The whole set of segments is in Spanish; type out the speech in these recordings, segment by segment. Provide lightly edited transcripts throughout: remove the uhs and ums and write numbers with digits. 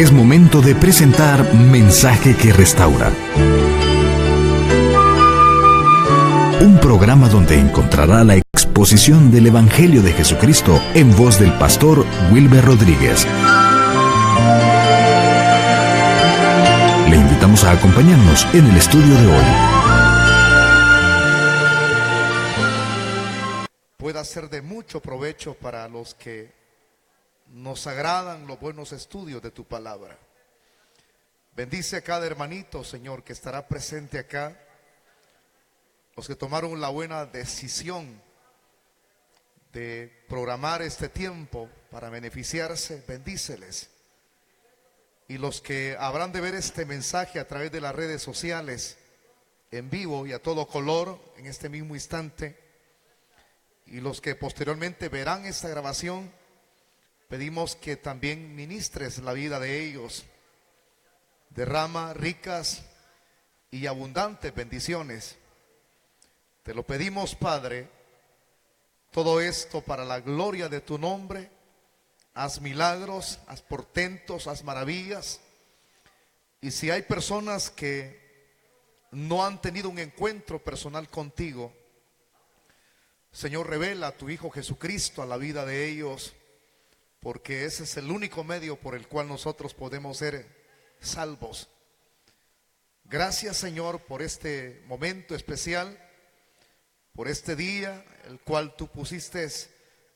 Es momento de presentar Mensaje que Restaura. Un programa donde encontrará la exposición del Evangelio de Jesucristo en voz del pastor Wilber Rodríguez. Le invitamos a acompañarnos en el estudio de hoy. Pueda ser de mucho provecho para los que nos agradan los buenos estudios de tu palabra. Bendice a cada hermanito, Señor, que estará presente acá. Los que tomaron la buena decisión de programar este tiempo para beneficiarse, bendíceles. Y los que habrán de ver este mensaje a través de las redes sociales, en vivo y a todo color, en este mismo instante, y los que posteriormente verán esta grabación, pedimos que también ministres la vida de ellos. Derrama ricas y abundantes bendiciones. Te lo pedimos, Padre, todo esto para la gloria de tu nombre. Haz milagros, haz portentos, haz maravillas. Y si hay personas que no han tenido un encuentro personal contigo, Señor, revela a tu Hijo Jesucristo a la vida de ellos, porque ese es el único medio por el cual nosotros podemos ser salvos. Gracias, Señor, por este momento especial, por este día, el cual tú pusiste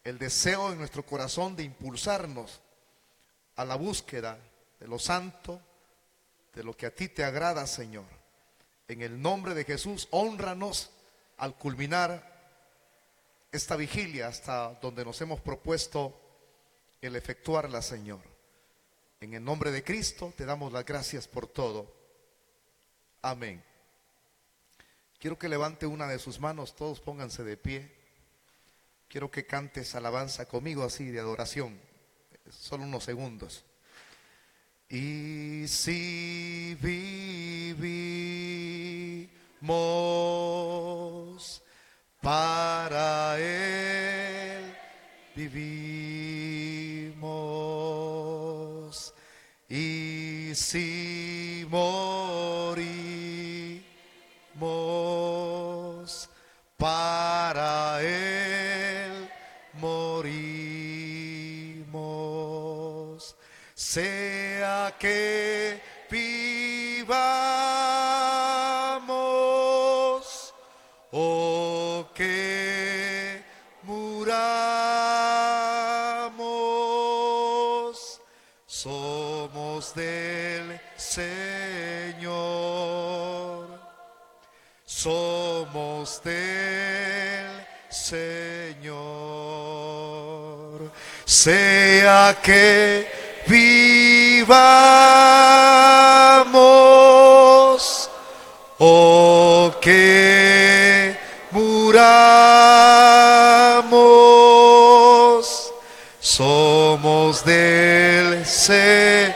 el deseo en nuestro corazón de impulsarnos a la búsqueda de lo santo, de lo que a ti te agrada, Señor. En el nombre de Jesús, hónranos al culminar esta vigilia hasta donde nos hemos propuesto el efectuarla, Señor. En el nombre de Cristo te damos las gracias por todo. Amén. Quiero que levante una de sus manos, todos pónganse de pie. Quiero que cantes alabanza conmigo así de adoración, solo unos segundos. Y si vivimos, para Él vivimos. Y si morimos, para Él morimos. Sea que vivamos o que muramos, somos del Señor. Somos del Señor. Sea que vivamos o que muramos, somos del Señor.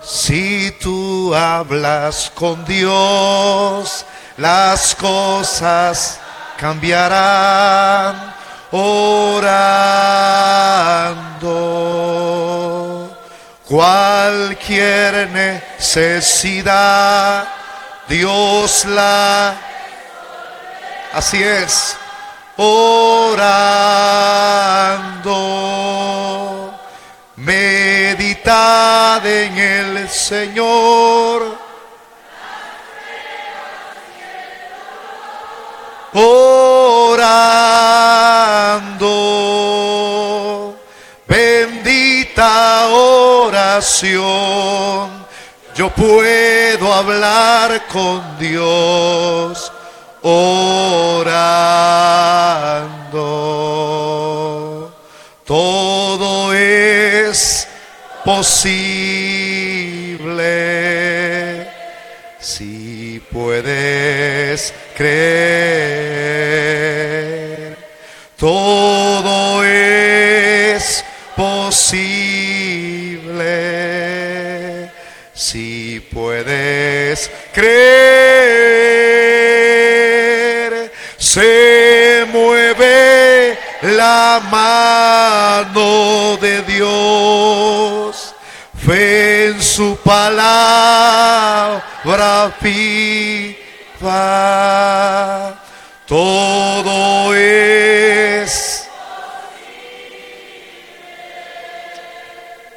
Si tú hablas con Dios, las cosas cambiarán. Orando, cualquier necesidad, Dios la... Así es. Orando, meditad en el Señor. Orando, bendita oración. Yo puedo hablar con Dios orando. Todo es posible si puedes creer. Todo es posible si puedes creer. la mano de Dios, fe en su palabra viva, todo es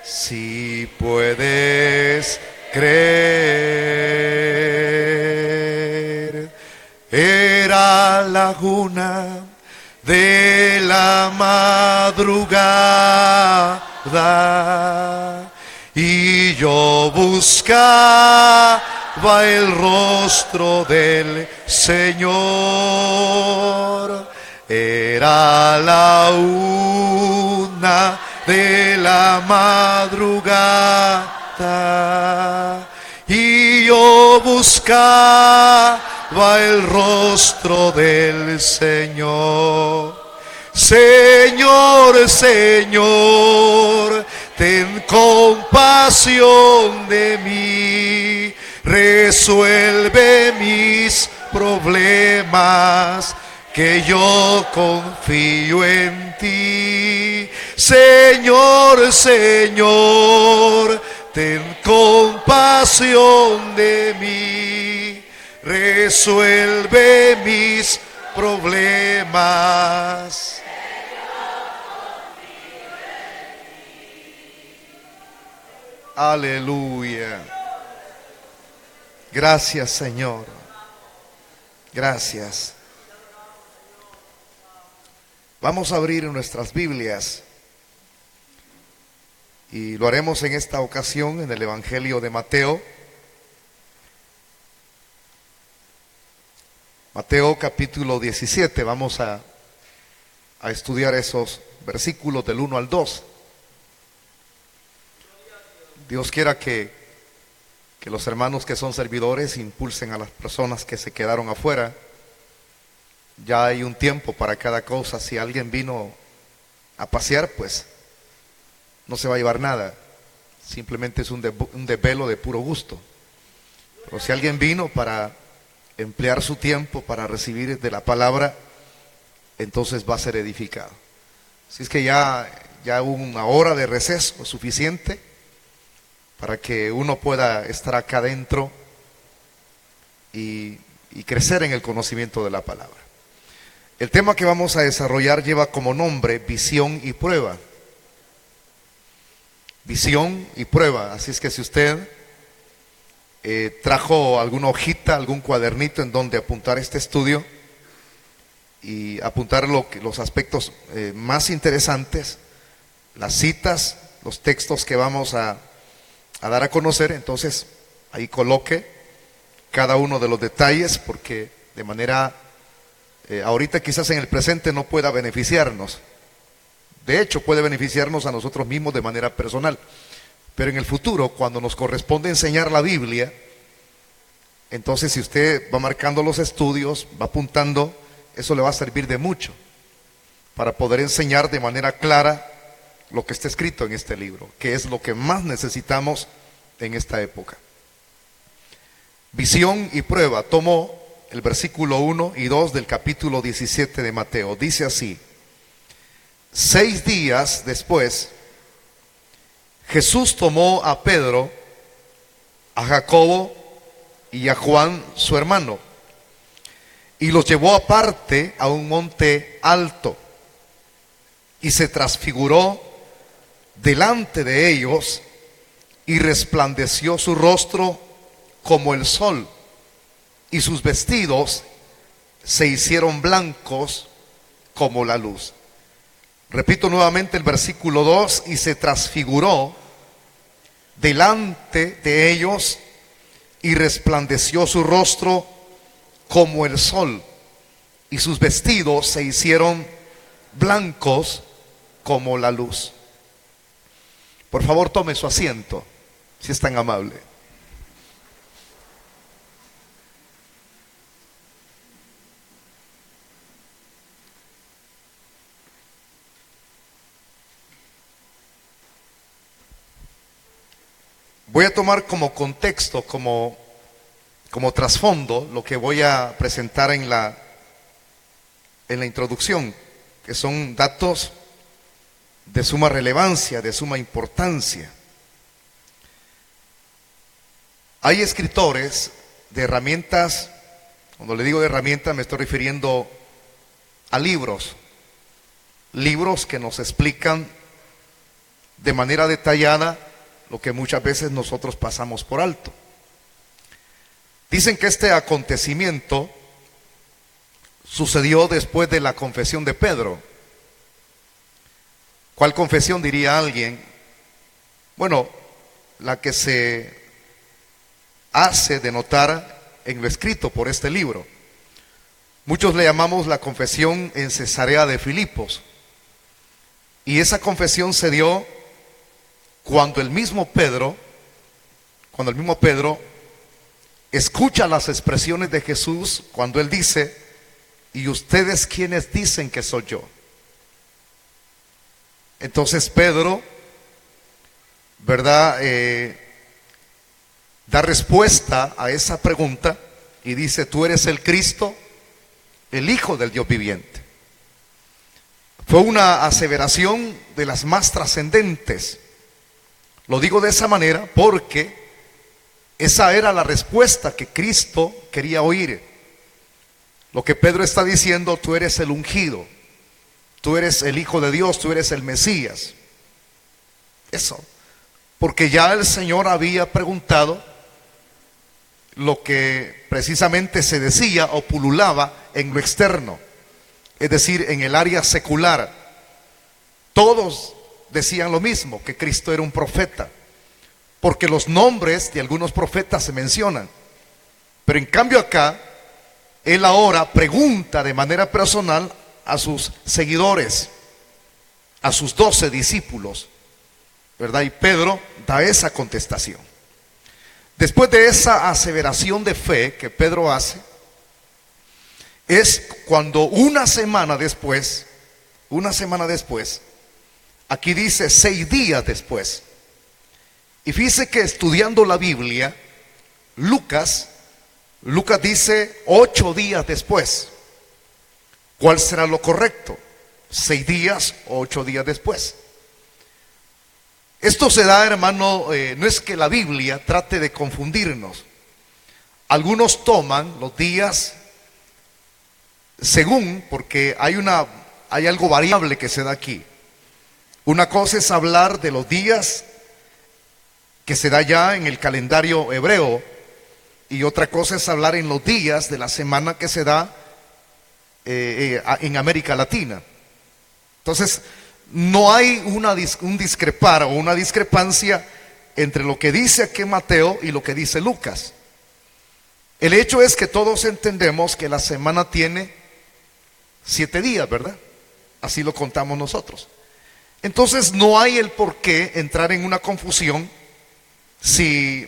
si puedes creer. Era la laguna de la madrugada y yo buscaba el rostro del Señor. Era la una de la madrugada y yo buscaba el rostro del Señor. Señor, Señor, ten compasión de mí, resuelve mis problemas, que yo confío en ti. Señor, Señor, ten compasión de mí, resuelve mis problemas. Aleluya. Gracias, Señor. Gracias. Vamos a abrir nuestras Biblias y lo haremos en esta ocasión en el Evangelio de Mateo. Mateo capítulo 17. Vamos a estudiar esos versículos del 1 al 2. Dios quiera que los hermanos que son servidores impulsen a las personas que se quedaron afuera. Ya hay un tiempo para cada cosa. Si alguien vino a pasear, pues no se va a llevar nada. Simplemente es un desvelo de puro gusto. Pero si alguien vino para emplear su tiempo para recibir de la palabra, entonces va a ser edificado. Así es que ya hubo una hora de receso suficiente para que uno pueda estar acá adentro y crecer en el conocimiento de la palabra. El tema que vamos a desarrollar lleva como nombre visión y prueba. Visión y prueba. Así es que si usted trajo alguna hojita, algún cuadernito en donde apuntar este estudio y apuntar los aspectos más interesantes, las citas, los textos que vamos a dar a conocer, entonces ahí coloque cada uno de los detalles, porque de manera ahorita quizás en el presente no pueda beneficiarnos. De hecho puede beneficiarnos a nosotros mismos de manera personal, pero en el futuro, cuando nos corresponde enseñar la Biblia, entonces si usted va marcando los estudios, va apuntando, eso le va a servir de mucho para poder enseñar de manera clara lo que está escrito en este libro, que es lo que más necesitamos en esta época. Visión y prueba. Tomo el versículo 1 y 2 del capítulo 17 de Mateo. Dice así: 6 días después, Jesús tomó a Pedro, a Jacobo y a Juan su hermano, y los llevó aparte a un monte alto, y se transfiguró delante de ellos, y resplandeció su rostro como el sol, y sus vestidos se hicieron blancos como la luz. Repito nuevamente el versículo 2: y se transfiguró delante de ellos, y resplandeció su rostro como el sol, y sus vestidos se hicieron blancos como la luz. Por favor, tome su asiento, si es tan amable. Voy a tomar como contexto, como trasfondo, lo que voy a presentar en la introducción, que son datos de suma relevancia, de suma importancia. Hay escritores de herramientas, cuando le digo de herramientas me estoy refiriendo a libros que nos explican de manera detallada lo que muchas veces nosotros pasamos por alto. Dicen que este acontecimiento sucedió después de la confesión de Pedro. ¿Cuál confesión, diría alguien? Bueno, la que se hace de notar en lo escrito por este libro. Muchos le llamamos la confesión en Cesarea de Filipos. Y esa confesión se dio cuando el mismo Pedro escucha las expresiones de Jesús cuando él dice: ¿y ustedes quiénes dicen que soy yo? Entonces Pedro, ¿verdad?, da respuesta a esa pregunta y dice: tú eres el Cristo, el Hijo del Dios viviente. Fue una aseveración de las más trascendentes. Lo digo de esa manera porque esa era la respuesta que Cristo quería oír. Lo que Pedro está diciendo: tú eres el ungido, tú eres el Hijo de Dios, tú eres el Mesías. Eso, porque ya el Señor había preguntado lo que precisamente se decía o pululaba en lo externo, es decir, en el área secular. Todos decían lo mismo, que Cristo era un profeta, porque los nombres de algunos profetas se mencionan. Pero en cambio acá, él ahora pregunta de manera personal a sus seguidores, a sus 12 discípulos, ¿verdad? Y Pedro da esa contestación. Después de esa aseveración de fe que Pedro hace, es cuando una semana después, aquí dice 6 días después. Y fíjese que estudiando la Biblia, Lucas dice 8 días después. ¿Cuál será lo correcto? 6 días o 8 días después. Esto se da, hermano, no es que la Biblia trate de confundirnos. Algunos toman los días según, porque hay algo variable que se da aquí. Una cosa es hablar de los días que se da ya en el calendario hebreo, y otra cosa es hablar en los días de la semana que se da en América Latina. Entonces, no hay un discrepar o una discrepancia entre lo que dice aquí Mateo y lo que dice Lucas. El hecho es que todos entendemos que la semana tiene 7 días, ¿verdad? Así lo contamos nosotros. Entonces no hay el por qué entrar en una confusión si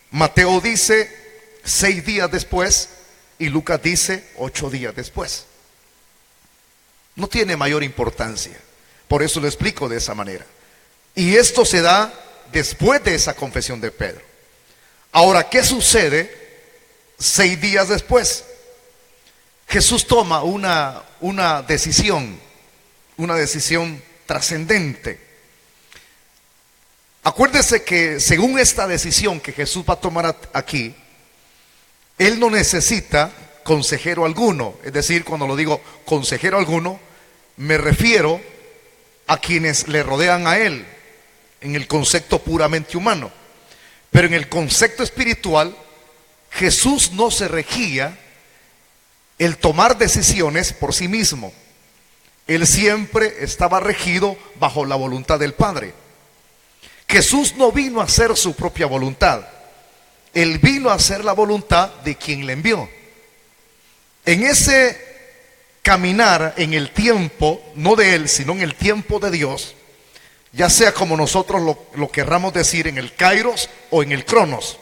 Mateo dice 6 días después y Lucas dice 8 días después. No tiene mayor importancia. Por eso lo explico de esa manera. Y esto se da después de esa confesión de Pedro. Ahora, ¿qué sucede 6 días después? Jesús toma una decisión trascendente. Acuérdese que según esta decisión que Jesús va a tomar aquí, Él no necesita consejero alguno. Es decir, cuando lo digo consejero alguno, me refiero a quienes le rodean a Él, en el concepto puramente humano. Pero en el concepto espiritual, Jesús no se regía el tomar decisiones por sí mismo. Él siempre estaba regido bajo la voluntad del Padre. Jesús no vino a hacer su propia voluntad. Él vino a hacer la voluntad de quien le envió. En ese caminar en el tiempo, no de Él, sino en el tiempo de Dios, ya sea como nosotros lo querramos decir, en el Kairos o en el Cronos,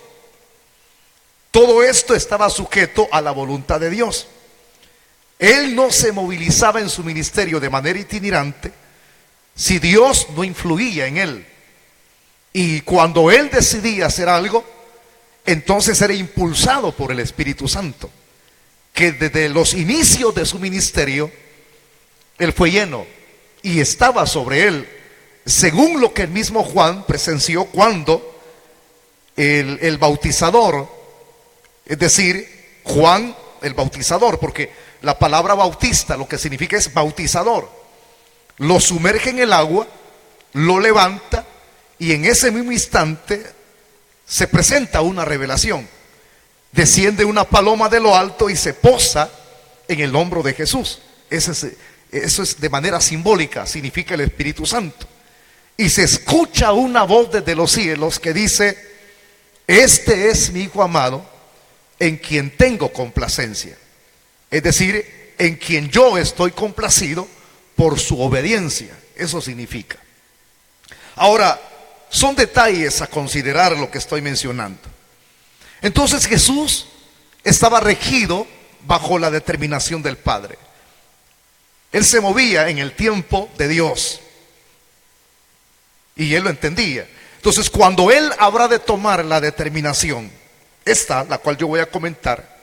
todo esto estaba sujeto a la voluntad de Dios. Él no se movilizaba en su ministerio de manera itinerante si Dios no influía en él. Y cuando él decidía hacer algo, entonces era impulsado por el Espíritu Santo, que desde los inicios de su ministerio, él fue lleno y estaba sobre él según lo que el mismo Juan presenció cuando el bautizador, es decir, Juan el bautizador, porque la palabra bautista lo que significa es bautizador, lo sumerge en el agua, lo levanta y en ese mismo instante se presenta una revelación. Desciende una paloma de lo alto y se posa en el hombro de Jesús. Eso es de manera simbólica, significa el Espíritu Santo. Y se escucha una voz desde los cielos que dice: este es mi Hijo amado, en quien tengo complacencia. Es decir, en quien yo estoy complacido por su obediencia. Eso significa. Ahora, son detalles a considerar lo que estoy mencionando. Entonces Jesús estaba regido bajo la determinación del Padre. Él se movía en el tiempo de Dios y él lo entendía. Entonces, cuando él habrá de tomar la determinación, esta, la cual yo voy a comentar,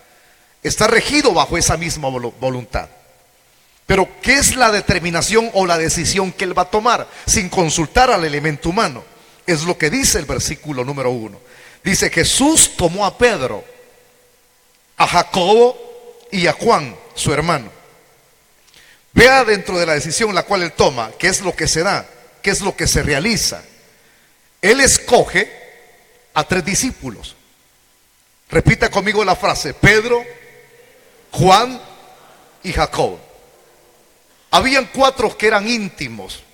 está regido bajo esa misma voluntad. Pero ¿qué es la determinación o la decisión que él va a tomar sin consultar al elemento humano? Es lo que dice el versículo número 1. Dice: Jesús tomó a Pedro, a Jacobo y a Juan, su hermano. Vea dentro de la decisión la cual él toma, qué es lo que se da, qué es lo que se realiza. Él escoge a 3 discípulos. Repita conmigo la frase: Pedro, Juan y Jacobo. Habían 4 que eran íntimos.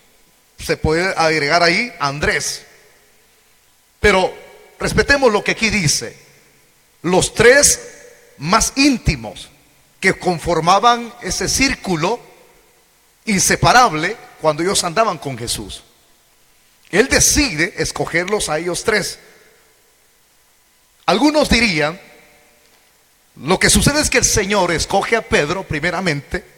Se puede agregar ahí Andrés. Pero respetemos lo que aquí dice. Los 3 más íntimos que conformaban ese círculo inseparable cuando ellos andaban con Jesús. Él decide escogerlos a ellos 3. Algunos dirían, lo que sucede es que el Señor escoge a Pedro primeramente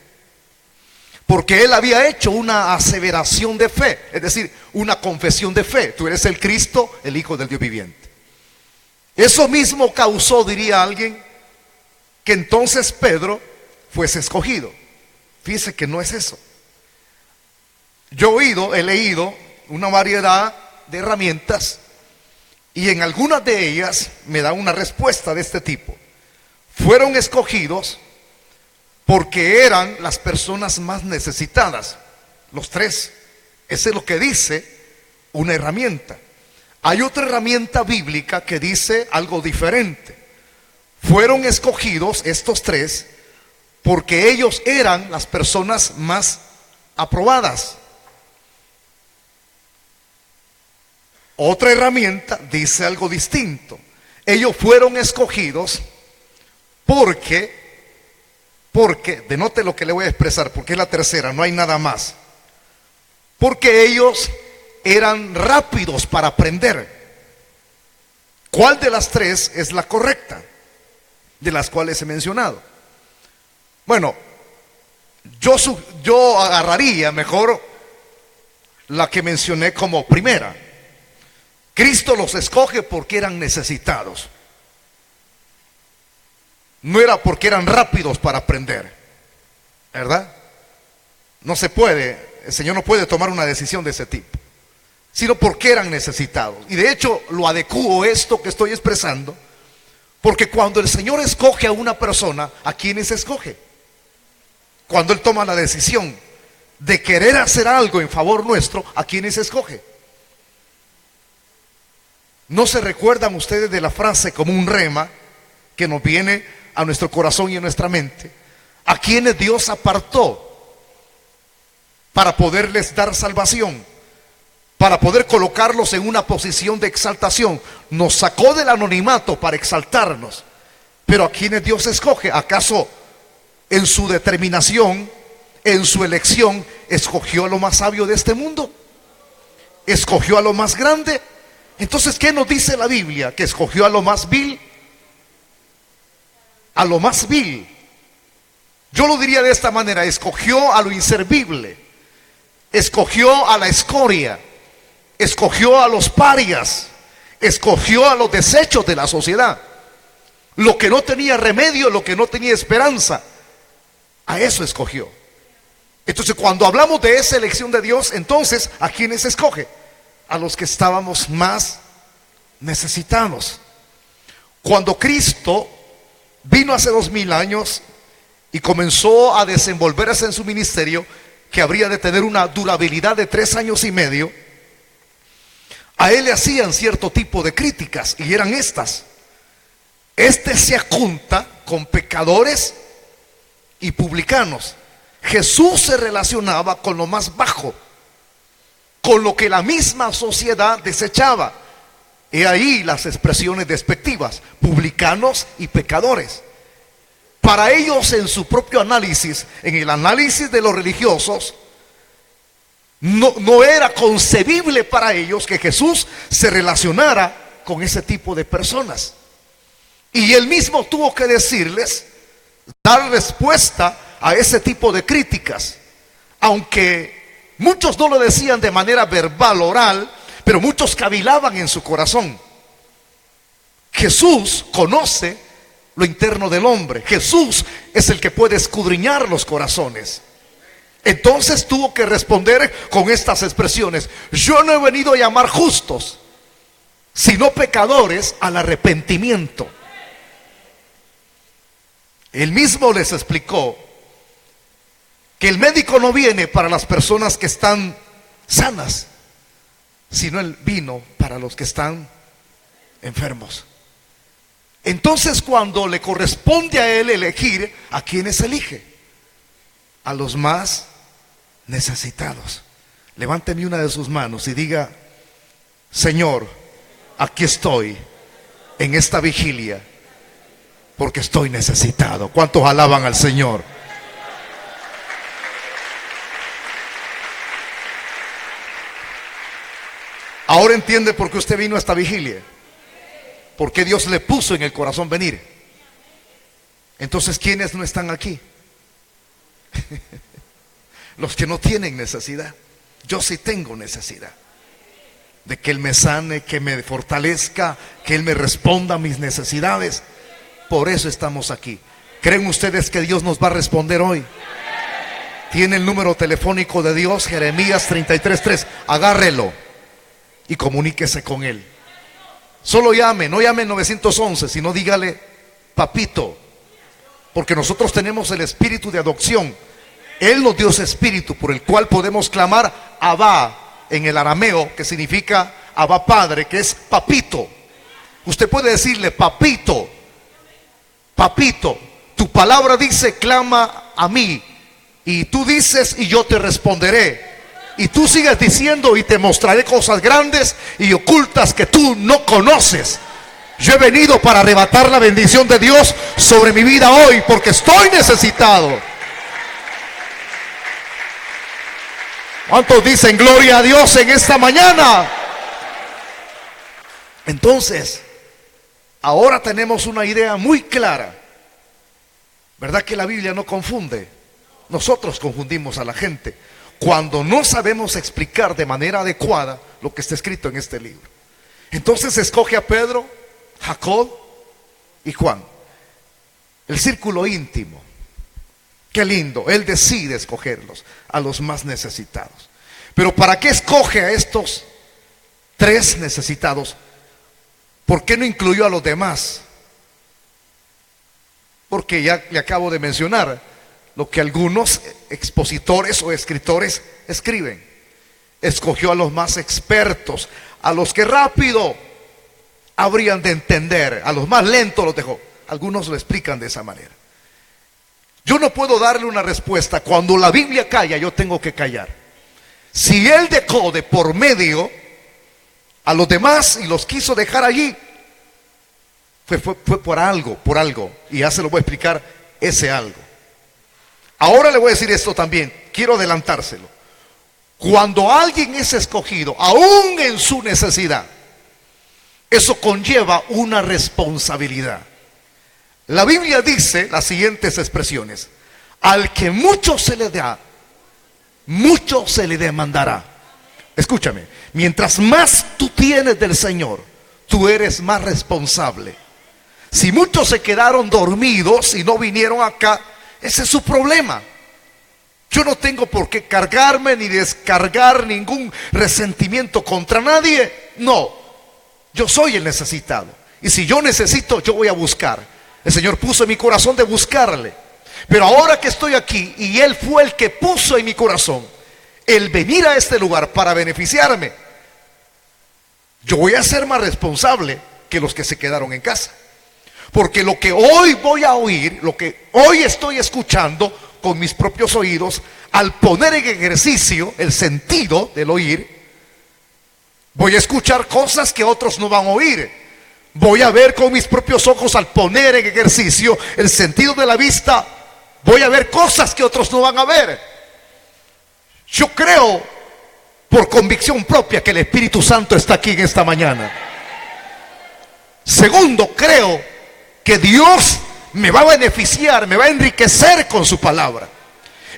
porque él había hecho una aseveración de fe, es decir, una confesión de fe: tú eres el Cristo, el Hijo del Dios viviente. Eso mismo causó, diría alguien, que entonces Pedro fuese escogido. Fíjese que no es eso. Yo he leído una variedad de herramientas y en algunas de ellas me da una respuesta de este tipo. Fueron escogidos porque eran las personas más necesitadas, los 3. Ese es lo que dice una herramienta. Hay otra herramienta bíblica que dice algo diferente. Fueron escogidos estos 3 porque ellos eran las personas más aprobadas. Otra herramienta dice algo distinto. Ellos fueron escogidos porque, denote lo que le voy a expresar, porque es la tercera, no hay nada más. Porque ellos eran rápidos para aprender. ¿Cuál de las 3 es la correcta? De las cuales he mencionado. Bueno, yo agarraría mejor la que mencioné como primera. Cristo los escoge porque eran necesitados. No era porque eran rápidos para aprender, ¿verdad? No se puede, el Señor no puede tomar una decisión de ese tipo, sino porque eran necesitados. Y de hecho lo adecuo esto que estoy expresando, porque cuando el Señor escoge a una persona, ¿a quiénes escoge? Cuando Él toma la decisión de querer hacer algo en favor nuestro, ¿a quiénes escoge? ¿No se recuerdan ustedes de la frase como un rema que nos viene a nuestro corazón y a nuestra mente? A quienes Dios apartó para poderles dar salvación, para poder colocarlos en una posición de exaltación. Nos sacó del anonimato para exaltarnos. Pero a quienes Dios escoge, ¿acaso en su determinación, en su elección, escogió a lo más sabio de este mundo? ¿Escogió a lo más grande? Entonces, ¿qué nos dice la Biblia? Que escogió a lo más vil. A lo más vil. Yo lo diría de esta manera: escogió a lo inservible, escogió a la escoria, escogió a los parias, escogió a los desechos de la sociedad, lo que no tenía remedio, lo que no tenía esperanza. A eso escogió. Entonces, cuando hablamos de esa elección de Dios, entonces, ¿a quiénes escoge? A los que estábamos más necesitados. Cuando Cristo vino hace 2000 años y comenzó a desenvolverse en su ministerio, que habría de tener una durabilidad de 3 años y medio, a él le hacían cierto tipo de críticas, y eran estas: este se junta con pecadores y publicanos. Jesús se relacionaba con lo más bajo, con lo que la misma sociedad desechaba. He ahí las expresiones despectivas: publicanos y pecadores. Para ellos, en su propio análisis, en el análisis de los religiosos, no era concebible para ellos que Jesús se relacionara con ese tipo de personas. Y él mismo tuvo que decirles, dar respuesta a ese tipo de críticas, aunque muchos no lo decían de manera verbal, oral, pero muchos cavilaban en su corazón. Jesús conoce lo interno del hombre. Jesús es el que puede escudriñar los corazones. Entonces tuvo que responder con estas expresiones: yo no he venido a llamar justos, sino pecadores al arrepentimiento. Él mismo les explicó que el médico no viene para las personas que están sanas, sino él vino para los que están enfermos. Entonces, cuando le corresponde a él elegir, ¿a quiénes elige? A los más necesitados. Levánteme una de sus manos y diga: Señor, aquí estoy en esta vigilia porque estoy necesitado. ¿Cuántos alaban al Señor? Ahora entiende por qué usted vino a esta vigilia, por qué Dios le puso en el corazón venir. Entonces, ¿quiénes no están aquí? Los que no tienen necesidad. Yo sí tengo necesidad de que Él me sane, que me fortalezca, que Él me responda a mis necesidades. Por eso estamos aquí. ¿Creen ustedes que Dios nos va a responder hoy? Tiene el número telefónico de Dios, Jeremías 33:3. Agárrelo y comuníquese con Él. Solo llame, no llame 911, sino dígale: papito. Porque nosotros tenemos el espíritu de adopción. Él nos dio ese espíritu por el cual podemos clamar Abba en el arameo, que significa Abba Padre, que es papito. Usted puede decirle: papito, papito, tu palabra dice clama a mí, y tú dices y yo te responderé. Y tú sigues diciendo y te mostraré cosas grandes y ocultas que tú no conoces. Yo he venido para arrebatar la bendición de Dios sobre mi vida hoy, porque estoy necesitado. ¿Cuántos dicen gloria a Dios en esta mañana? Entonces, ahora tenemos una idea muy clara. ¿Verdad que la Biblia no confunde? Nosotros confundimos a la gente cuando no sabemos explicar de manera adecuada lo que está escrito en este libro. Entonces escoge a Pedro, Jacob y Juan, el círculo íntimo. Qué lindo, Él decide escogerlos a los más necesitados. Pero ¿para qué escoge a estos 3 necesitados? ¿Por qué no incluyó a los demás? Porque ya le acabo de mencionar lo que algunos expositores o escritores escriben. Escogió a los más expertos, a los que rápido habrían de entender, a los más lentos los dejó. Algunos lo explican de esa manera. Yo no puedo darle una respuesta. Cuando la Biblia calla, yo tengo que callar. Si Él dejó de por medio a los demás y los quiso dejar allí, fue por algo. Y ya se lo voy a explicar ese algo. Ahora le voy a decir esto también, quiero adelantárselo. Cuando alguien es escogido, aún en su necesidad, eso conlleva una responsabilidad. La Biblia dice las siguientes expresiones: al que mucho se le da, mucho se le demandará. Escúchame, mientras más tú tienes del Señor, tú eres más responsable. Si muchos se quedaron dormidos y no vinieron acá, ese es su problema. Yo no tengo por qué cargarme ni descargar ningún resentimiento contra nadie. No, yo soy el necesitado. Y si yo necesito, yo voy a buscar. El Señor puso en mi corazón de buscarle. Pero ahora que estoy aquí y Él fue el que puso en mi corazón el venir a este lugar para beneficiarme, yo voy a ser más responsable que los que se quedaron en casa. Porque lo que hoy voy a oír, lo que hoy estoy escuchando con mis propios oídos, al poner en ejercicio el sentido del oír, voy a escuchar cosas que otros no van a oír. Voy a ver con mis propios ojos, al poner en ejercicio el sentido de la vista, voy a ver cosas que otros no van a ver. Yo creo por convicción propia que el Espíritu Santo está aquí en esta mañana. Segundo, creo que Dios me va a beneficiar, me va a enriquecer con su palabra.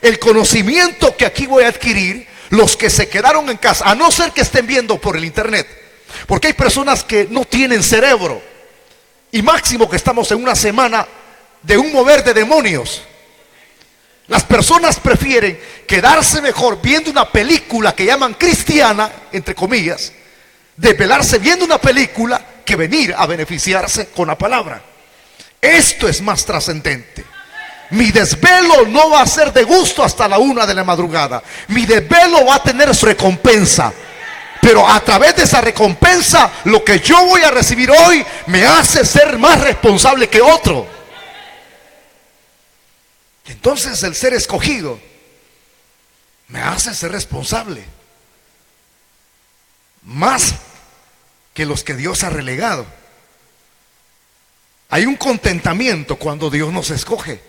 El conocimiento que aquí voy a adquirir, los que se quedaron en casa, a no ser que estén viendo por el internet, porque hay personas que no tienen cerebro, y máximo que estamos en una semana de un mover de demonios. Las personas prefieren quedarse mejor viendo una película que llaman cristiana, entre comillas, desvelarse viendo una película, que venir a beneficiarse con la palabra. Esto es más trascendente. Mi desvelo no va a ser de gusto hasta la 1 de la madrugada. Mi desvelo va a tener su recompensa. Pero a través de esa recompensa, lo que yo voy a recibir hoy me hace ser más responsable que otro. Entonces el ser escogido me hace ser responsable más que los que Dios ha relegado. Hay un contentamiento cuando Dios nos escoge.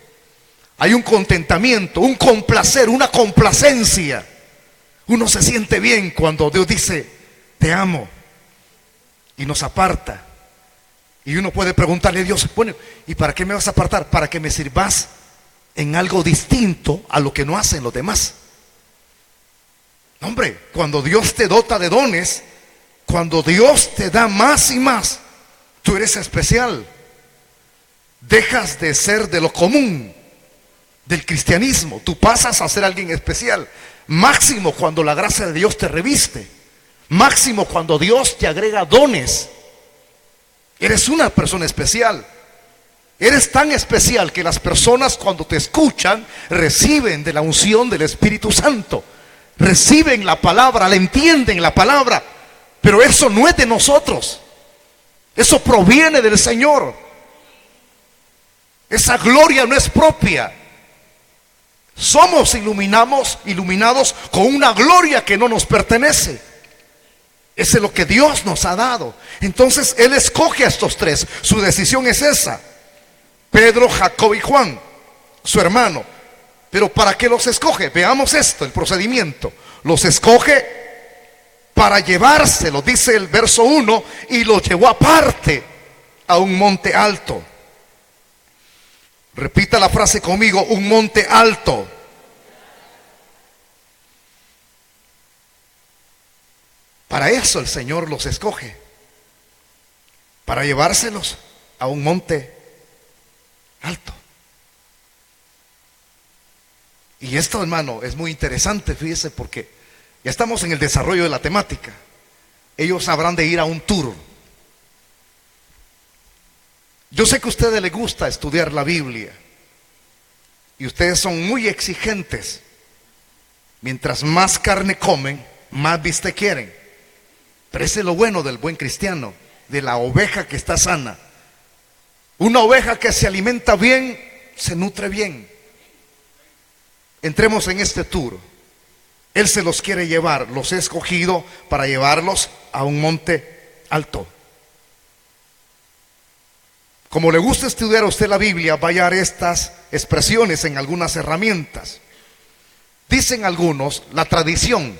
Hay un contentamiento, un complacer, una complacencia. Uno se siente bien cuando Dios dice, te amo, y nos aparta. Y uno puede preguntarle a Dios, bueno, ¿y para qué me vas a apartar? Para que me sirvas en algo distinto a lo que no hacen los demás. Hombre, cuando Dios te dota de dones, cuando Dios te da más y más, tú eres especial. Dejas de ser de lo común, del cristianismo. Tú pasas a ser alguien especial. Máximo cuando la gracia de Dios te reviste. Máximo cuando Dios te agrega dones. Eres una persona especial. Eres tan especial que las personas, cuando te escuchan, reciben de la unción del Espíritu Santo. Reciben la palabra, la entienden la palabra. Pero eso no es de nosotros. Eso proviene del Señor. Esa gloria no es propia. Somos iluminados con una gloria que no nos pertenece. Ese es lo que Dios nos ha dado. Entonces Él escoge a estos tres. Su decisión es esa: Pedro, Jacob y Juan, su hermano. Pero ¿para qué los escoge? Veamos esto, el procedimiento. Los escoge para llevárselos, dice el verso 1, y los llevó aparte a un monte alto. Repita la frase conmigo: un monte alto. Para eso el Señor los escoge, para llevárselos a un monte alto. Y esto, hermano, es muy interesante, fíjese, porque ya estamos en el desarrollo de la temática. Ellos habrán de ir a un tour. Yo sé que a ustedes les gusta estudiar la Biblia y ustedes son muy exigentes. Mientras más carne comen, más bistec quieren. Pero ese es lo bueno del buen cristiano, de la oveja que está sana. Una oveja que se alimenta bien, se nutre bien. Entremos en este tour. Él se los quiere llevar, los he escogido para llevarlos a un monte alto. Como le gusta estudiar a usted la Biblia, va a hallar estas expresiones en algunas herramientas. Dicen algunos, la tradición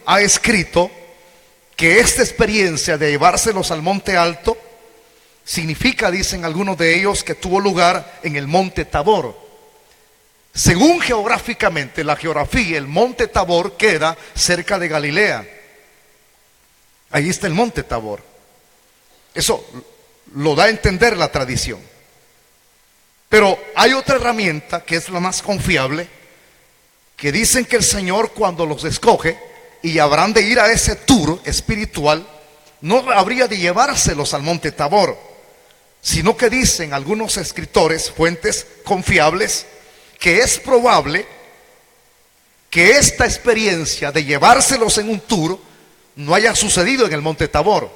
ha escrito que esta experiencia de llevárselos al monte alto significa, dicen algunos de ellos, que tuvo lugar en el monte Tabor. Según geográficamente, la geografía, el monte Tabor queda cerca de Galilea. Ahí está el monte Tabor. Eso lo da a entender la tradición. Pero hay otra herramienta que es la más confiable, que dicen que el Señor cuando los escoge y habrán de ir a ese tour espiritual, no habría de llevárselos al monte Tabor, sino que dicen algunos escritores, fuentes confiables, que es probable que esta experiencia de llevárselos en un tour no haya sucedido en el monte Tabor,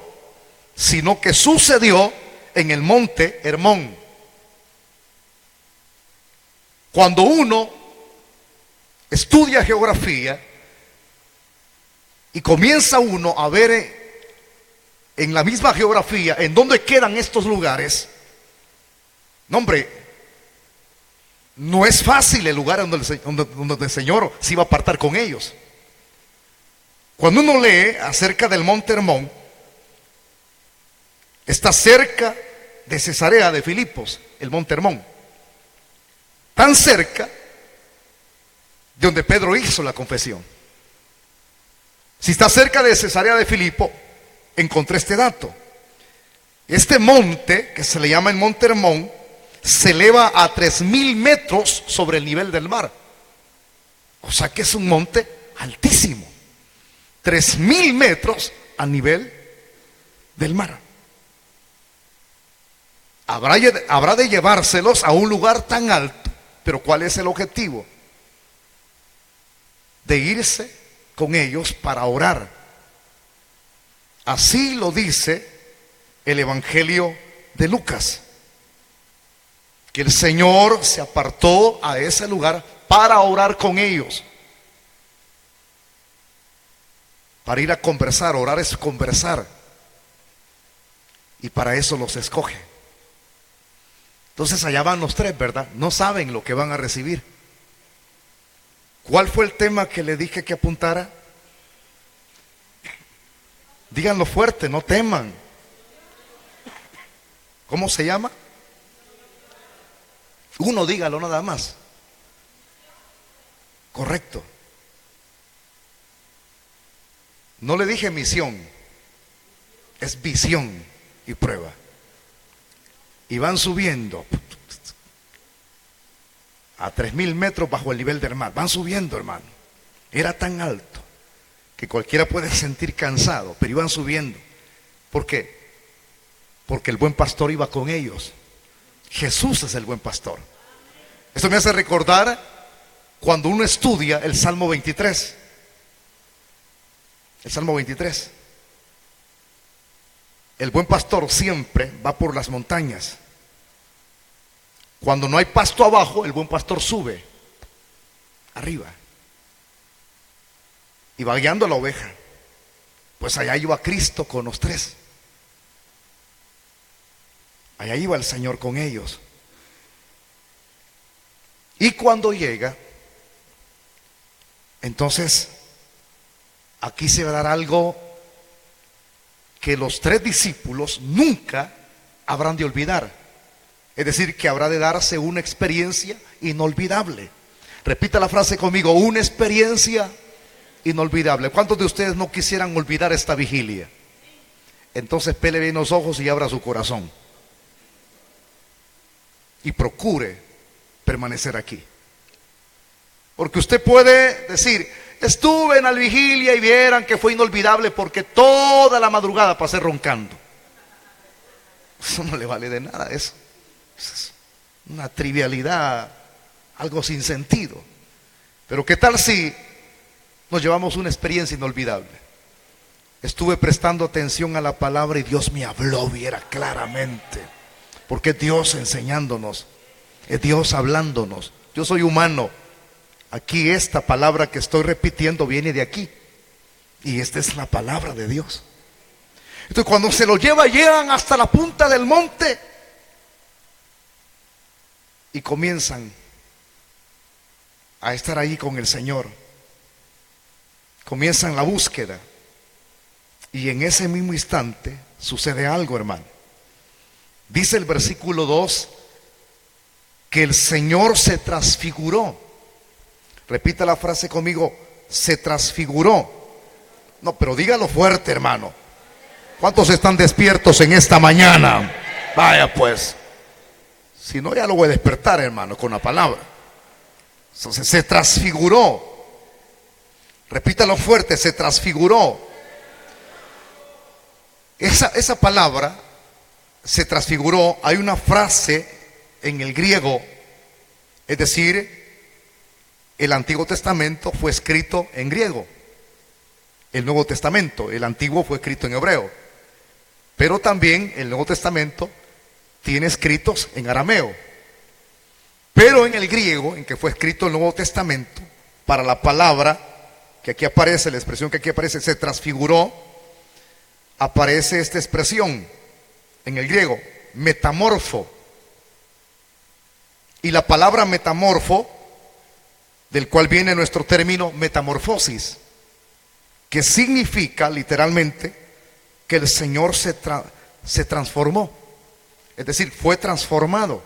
sino que sucedió en el monte Hermón. Cuando uno estudia geografía y comienza uno a ver en la misma geografía en dónde quedan estos lugares, no, hombre, no es fácil el lugar donde el Señor se iba a apartar con ellos. Cuando uno lee acerca del monte Hermón, está cerca de Cesarea de Filipos, el monte Hermón, tan cerca de donde Pedro hizo la confesión. Si está cerca de Cesarea de Filipo, encontré este dato. Este monte, que se le llama el monte Hermón, se eleva a 3000 metros sobre el nivel del mar. O sea que es un monte altísimo. 3000 metros a nivel del mar. Habrá de llevárselos a un lugar tan alto. Pero ¿cuál es el objetivo? De irse con ellos para orar. Así lo dice el Evangelio de Lucas, que el Señor se apartó a ese lugar para orar con ellos, para ir a conversar. Orar es conversar, y para eso los escoge. Entonces allá van los tres, ¿verdad? No saben lo que van a recibir. ¿Cuál fue el tema que le dije que apuntara? Díganlo fuerte, no teman. ¿Cómo se llama? Uno, dígalo nada más. Correcto. No le dije misión, es visión y prueba. Y van subiendo a 3000 metros bajo el nivel del mar. Van subiendo, hermano. Era tan alto que cualquiera puede sentir cansado, pero iban subiendo. ¿Por qué? Porque el buen pastor iba con ellos. Jesús es el buen pastor. Esto me hace recordar cuando uno estudia el Salmo 23. El Salmo 23. El buen pastor siempre va por las montañas. Cuando no hay pasto abajo, el buen pastor sube arriba y va guiando a la oveja. Pues allá iba Cristo con los tres. Allá iba el Señor con ellos. Y cuando llega, entonces aquí se va a dar algo que los tres discípulos nunca habrán de olvidar. Es decir, que habrá de darse una experiencia inolvidable. Repita la frase conmigo: una experiencia inolvidable. ¿Cuántos de ustedes no quisieran olvidar esta vigilia? Entonces pele bien los ojos y abra su corazón y procure permanecer aquí. Porque usted puede decir: estuve en la vigilia y vieran que fue inolvidable porque toda la madrugada pasé roncando. Eso no le vale de nada, eso es una trivialidad, algo sin sentido. Pero ¿qué tal si nos llevamos una experiencia inolvidable? Estuve prestando atención a la palabra y Dios me habló, viera claramente. Porque es Dios enseñándonos, es Dios hablándonos. Yo soy humano. Aquí esta palabra que estoy repitiendo viene de aquí. Y esta es la palabra de Dios. Entonces cuando se lo llegan hasta la punta del monte y comienzan a estar ahí con el Señor. Comienzan la búsqueda. Y en ese mismo instante sucede algo, hermano. Dice el versículo 2 que el Señor se transfiguró. Repita la frase conmigo: se transfiguró. No, pero dígalo fuerte, hermano. ¿Cuántos están despiertos en esta mañana? Vaya pues. Si no, ya lo voy a despertar, hermano, con la palabra. Entonces se transfiguró. Repítalo fuerte, se transfiguró. Esa palabra, se transfiguró, hay una frase en el griego, es decir, el Antiguo Testamento fue escrito en griego. El Nuevo Testamento, el Antiguo fue escrito en hebreo. Pero también el Nuevo Testamento tiene escritos en arameo. Pero en el griego, en que fue escrito el Nuevo Testamento, para la palabra que aquí aparece, la expresión que aquí aparece, se transfiguró, aparece esta expresión en el griego, metamorfo. Y la palabra metamorfo, del cual viene nuestro término metamorfosis, que significa literalmente que el Señor se transformó, es decir, fue transformado.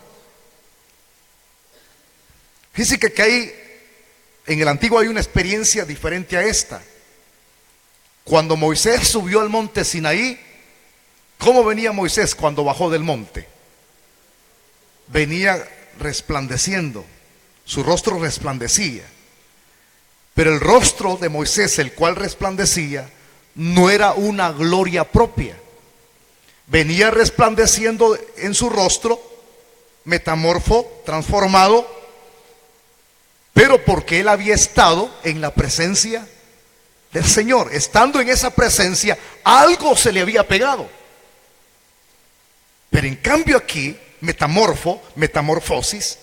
Fíjense que hay, en el Antiguo hay una experiencia diferente a esta. Cuando Moisés subió al monte Sinaí, ¿cómo venía Moisés cuando bajó del monte? Venía resplandeciendo, su rostro resplandecía. Pero el rostro de Moisés, el cual resplandecía, no era una gloria propia. Venía resplandeciendo en su rostro, metamorfo, transformado, pero porque él había estado en la presencia del Señor. Estando en esa presencia, algo se le había pegado. Pero en cambio aquí, metamorfosis,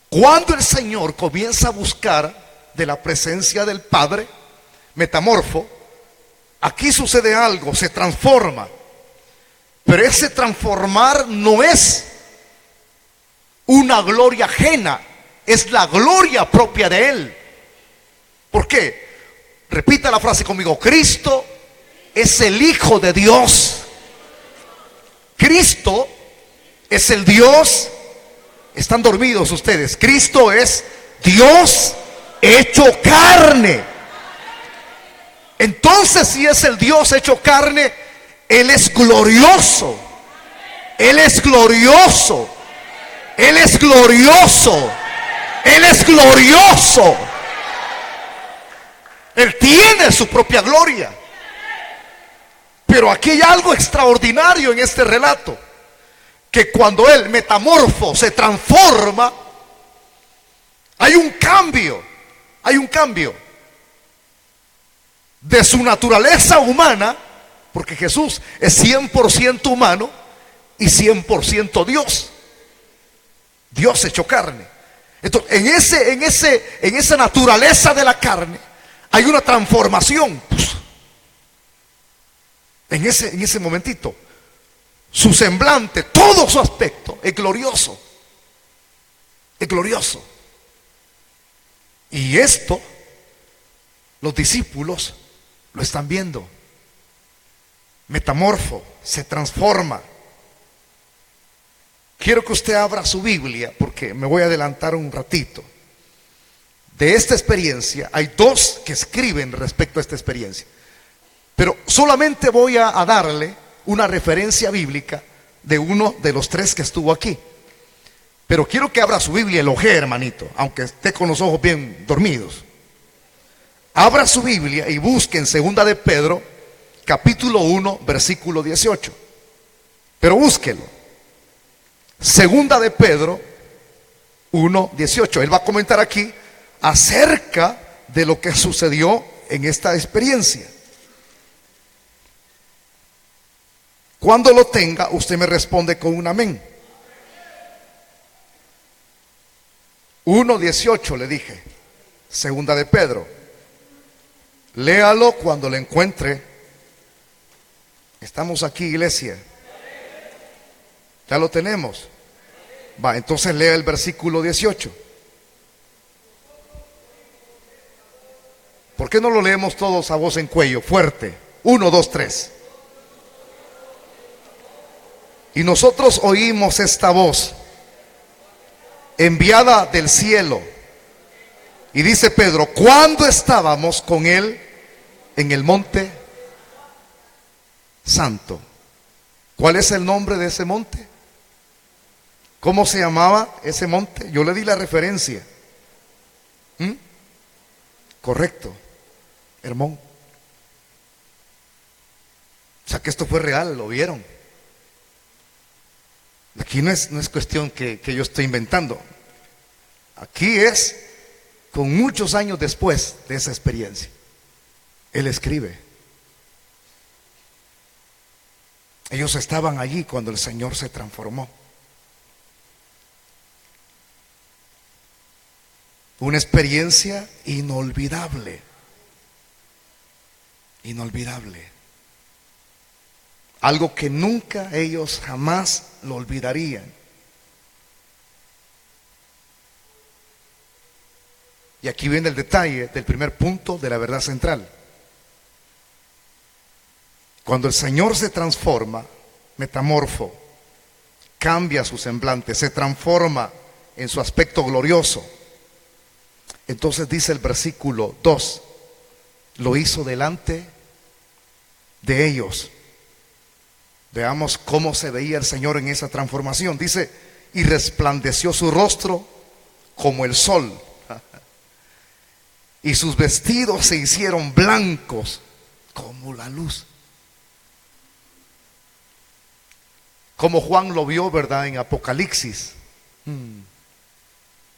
cuando el Señor comienza a buscar de la presencia del Padre, metamorfo, aquí sucede algo, se transforma. Pero ese transformar no es una gloria ajena, es la gloria propia de Él. ¿Por qué? Repita la frase conmigo: Cristo es el Hijo de Dios. Cristo es el Dios. Están dormidos ustedes. Cristo es Dios hecho carne. Entonces, si es el Dios hecho carne, Él es glorioso. Él es glorioso. Él es glorioso. Él es glorioso. Él tiene su propia gloria. Pero aquí hay algo extraordinario en este relato, que cuando Él, metamorfo, se transforma, hay un cambio de su naturaleza humana, porque Jesús es 100% humano y 100% Dios. Dios hecho carne. Entonces, en esa naturaleza de la carne hay una transformación. En ese momentito, su semblante, todo su aspecto es glorioso. Es glorioso. Y esto, los discípulos lo están viendo. Metamorfo, se transforma. Quiero que usted abra su Biblia, porque me voy a adelantar un ratito. De esta experiencia, hay dos que escriben respecto a esta experiencia. Pero solamente voy a darle una referencia bíblica de uno de los tres que estuvo aquí. Pero quiero que abra su Biblia y el ojee, hermanito, aunque esté con los ojos bien dormidos. Abra su Biblia y busque en 2 de Pedro, capítulo 1, versículo 18. Pero búsquelo. 2 de Pedro 1, 18. Él va a comentar aquí acerca de lo que sucedió en esta experiencia. Cuando lo tenga, usted me responde con un amén. 1:18 le dije. 2 de Pedro. Léalo cuando lo encuentre. Estamos aquí, iglesia. Ya lo tenemos. Va, entonces lea el versículo 18. ¿Por qué no lo leemos todos a voz en cuello? Fuerte. 1, 2, 3. Y nosotros oímos esta voz enviada del cielo. Y dice Pedro, cuando estábamos con él en el monte santo. ¿Cuál es el nombre de ese monte? ¿Cómo se llamaba ese monte? Yo le di la referencia. Correcto, Hermón. O sea que esto fue real, lo vieron. Aquí no es cuestión que yo estoy inventando. Aquí es con muchos años después de esa experiencia. Él escribe. Ellos estaban allí cuando el Señor se transformó. Una experiencia inolvidable. Inolvidable. Algo que nunca ellos jamás lo olvidarían. Y aquí viene el detalle del primer punto de la verdad central. Cuando el Señor se transforma, metamorfo, cambia su semblante, se transforma en su aspecto glorioso. Entonces dice el versículo 2, lo hizo delante de ellos. Veamos cómo se veía el Señor en esa transformación. Dice, y resplandeció su rostro como el sol, y sus vestidos se hicieron blancos como la luz. Como Juan lo vio, ¿verdad? En Apocalipsis.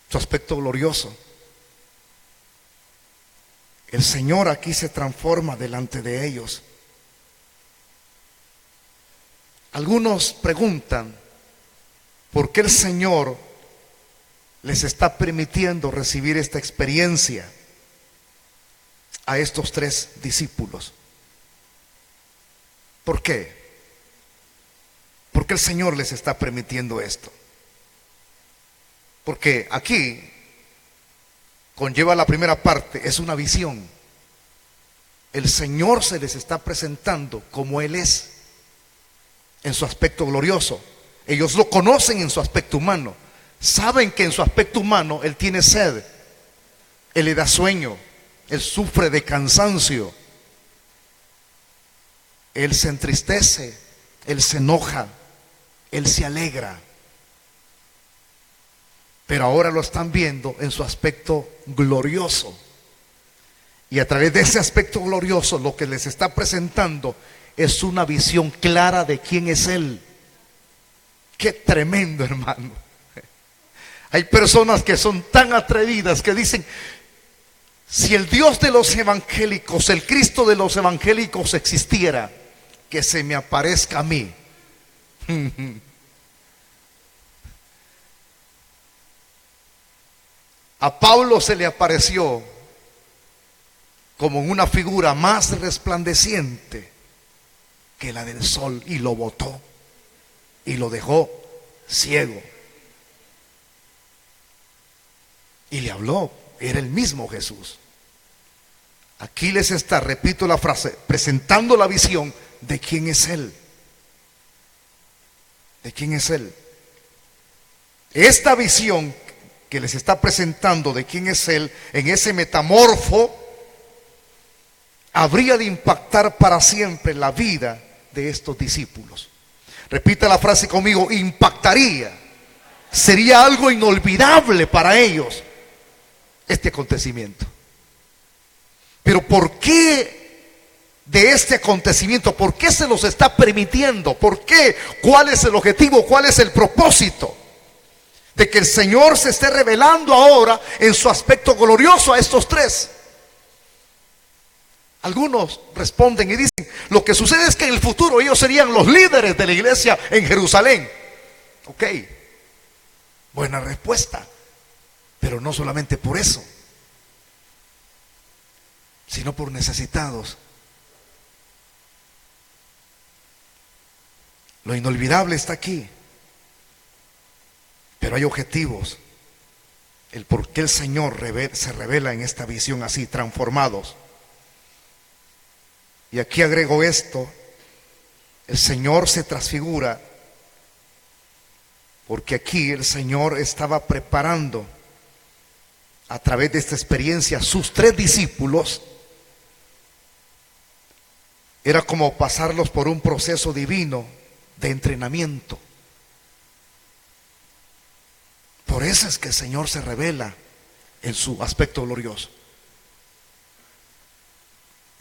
Su aspecto glorioso. El Señor aquí se transforma delante de ellos. Algunos preguntan, ¿por qué el Señor les está permitiendo recibir esta experiencia a estos 3 discípulos? ¿Por qué? ¿Por qué el Señor les está permitiendo esto? Porque aquí conlleva la primera parte, es una visión. El Señor se les está presentando como Él es, en su aspecto glorioso. Ellos lo conocen en su aspecto humano. Saben que en su aspecto humano Él tiene sed, Él le da sueño, Él sufre de cansancio, Él se entristece, Él se enoja, Él se alegra. Pero ahora lo están viendo en su aspecto glorioso. Y a través de ese aspecto glorioso lo que les está presentando es una visión clara de quién es Él. Qué tremendo, hermano. Hay personas que son tan atrevidas que dicen, si el Dios de los evangélicos, el Cristo de los evangélicos existiera, que se me aparezca a mí. A Pablo se le apareció como en una figura más resplandeciente que la del sol y lo botó y lo dejó ciego. Y le habló, era el mismo Jesús. Aquí les está, repito la frase, presentando la visión de quién es Él. ¿De quién es Él? Esta visión que les está presentando de quién es Él en ese metamorfo habría de impactar para siempre la vida de estos discípulos. Repita la frase conmigo, impactaría. Sería algo inolvidable para ellos este acontecimiento. Pero ¿por qué de este acontecimiento? ¿Por qué se los está permitiendo? ¿Por qué? ¿Cuál es el objetivo? ¿Cuál es el propósito? De que el Señor se esté revelando ahora en su aspecto glorioso a estos 3. Algunos responden y dicen, lo que sucede es que en el futuro ellos serían los líderes de la iglesia en Jerusalén. Ok, buena respuesta, pero no solamente por eso, sino por necesitados. Lo inolvidable está aquí, pero hay objetivos. El por qué el Señor se revela en esta visión así, transformados. Y aquí agrego esto, el Señor se transfigura porque aquí el Señor estaba preparando a través de esta experiencia sus 3 discípulos. Era como pasarlos por un proceso divino de entrenamiento. Por eso es que el Señor se revela en su aspecto glorioso.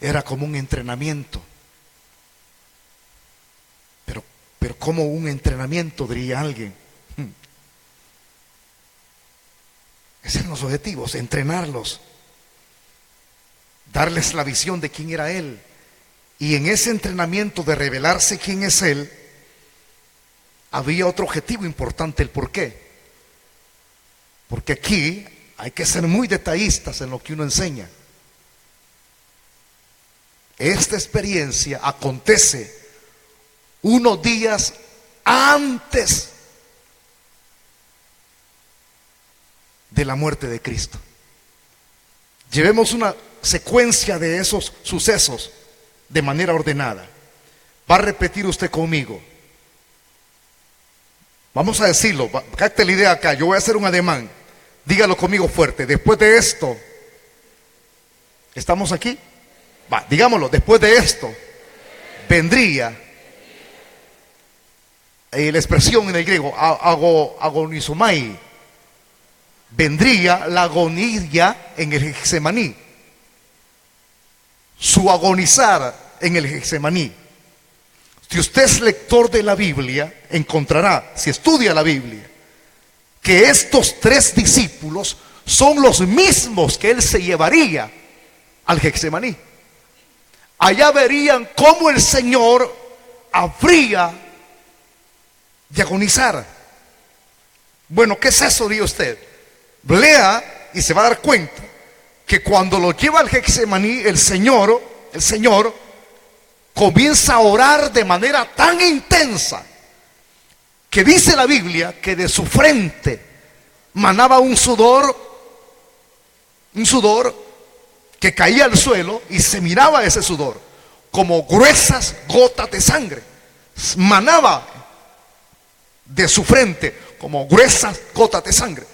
Era como un entrenamiento. Pero como un entrenamiento, diría alguien. Esos eran los objetivos, entrenarlos, darles la visión de quién era Él. Y en ese entrenamiento de revelarse quién es Él, había otro objetivo importante, el por qué. Porque aquí hay que ser muy detallistas en lo que uno enseña. Esta experiencia acontece unos días antes de la muerte de Cristo. Llevemos una secuencia de esos sucesos de manera ordenada. Va a repetir usted conmigo. Vamos a decirlo, capte la idea acá. Yo voy a hacer un ademán. Dígalo conmigo fuerte. Después de esto, ¿estamos aquí? Va, digámoslo. Después de esto, vendría. La expresión en el griego, agonizomai. Vendría la agonía en el Getsemaní. Su agonizar en el Getsemaní. Si usted es lector de la Biblia, encontrará, si estudia la Biblia, que estos tres discípulos son los mismos que él se llevaría al Getsemaní. Allá verían cómo el Señor habría de agonizar. Bueno, ¿qué es eso? Dice usted. Lea y se va a dar cuenta que cuando lo lleva al Getsemaní, el Señor comienza a orar de manera tan intensa que dice la Biblia que de su frente manaba un sudor que caía al suelo, y se miraba ese sudor como gruesas gotas de sangre. Manaba de su frente como gruesas gotas de sangre.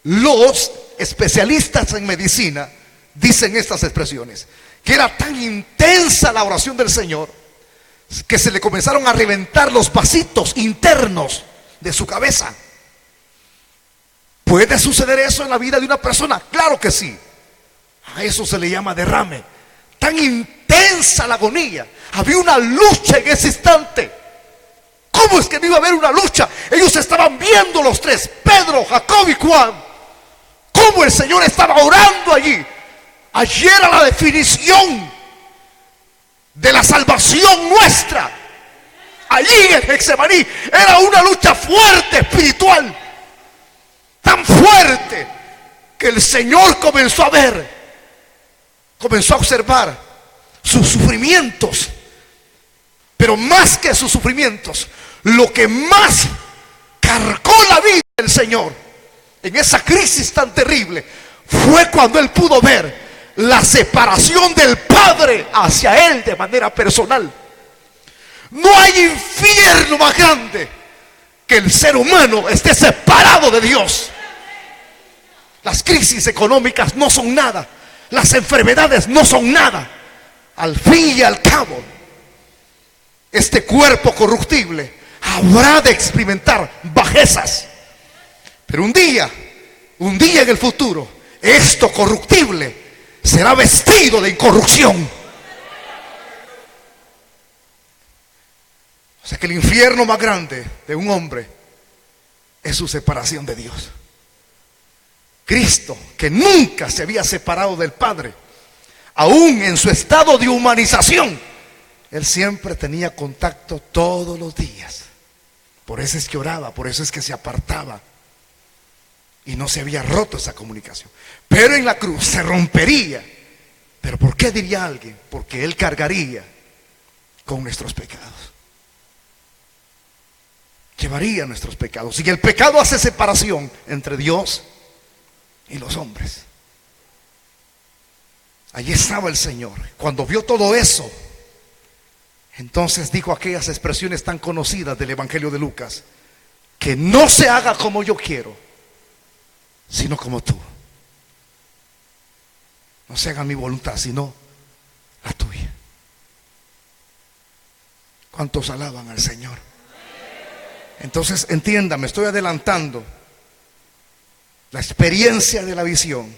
Los especialistas en medicina dicen estas expresiones, que era tan intensa la oración del Señor que se le comenzaron a reventar los vasitos internos de su cabeza. ¿Puede suceder eso en la vida de una persona? Claro que sí. A eso se le llama derrame. Tan intensa la agonía. Había una lucha en ese instante. ¿Cómo es que no iba a haber una lucha? Ellos estaban viendo los tres, Pedro, Jacob y Juan, cómo el Señor estaba orando allí. Allí era la definición de la salvación nuestra. Allí en Getsemaní era una lucha fuerte, espiritual, tan fuerte que el Señor comenzó a ver, comenzó a observar sus sufrimientos. Pero más que sus sufrimientos, lo que más cargó la vida del Señor en esa crisis tan terrible fue cuando Él pudo ver la separación del Padre hacia Él de manera personal. No hay infierno más grande que el ser humano esté separado de Dios. Las crisis económicas no son nada, las enfermedades no son nada. Al fin y al cabo, este cuerpo corruptible habrá de experimentar bajezas. Pero un día en el futuro, esto corruptible será vestido de incorrupción. O sea que el infierno más grande de un hombre es su separación de Dios. Cristo, que nunca se había separado del Padre, aún en su estado de humanización, Él siempre tenía contacto todos los días. Por eso es que oraba, por eso es que se apartaba. Y no se había roto esa comunicación. Pero en la cruz se rompería. ¿Pero por qué diría alguien? Porque Él cargaría con nuestros pecados. Llevaría nuestros pecados. Y el pecado hace separación entre Dios y los hombres. Allí estaba el Señor. Cuando vio todo eso, entonces dijo aquellas expresiones tan conocidas del Evangelio de Lucas: que no se haga como yo quiero, sino como tú. No se haga mi voluntad, sino la tuya. ¿Cuántos alaban al Señor? Entonces entienda, me estoy adelantando, La experiencia de la visión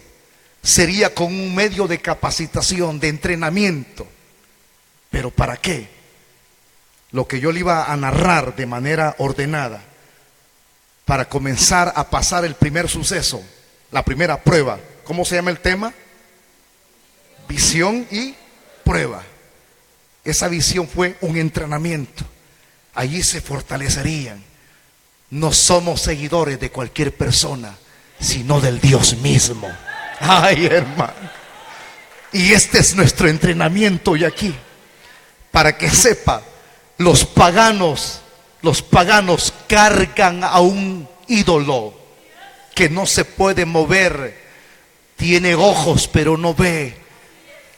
sería con un medio de capacitación, de entrenamiento. ¿Pero para qué? Lo que yo le iba a narrar de manera ordenada, para comenzar a pasar el primer suceso, la primera prueba. ¿Cómo se llama el tema? Visión y prueba. Esa visión fue un entrenamiento. Allí se fortalecerían. No somos seguidores de cualquier persona, sino del Dios mismo. Ay, hermano. Y este es nuestro entrenamiento hoy aquí, para que sepa, los paganos cargan a un ídolo que no se puede mover. Tiene ojos pero no ve,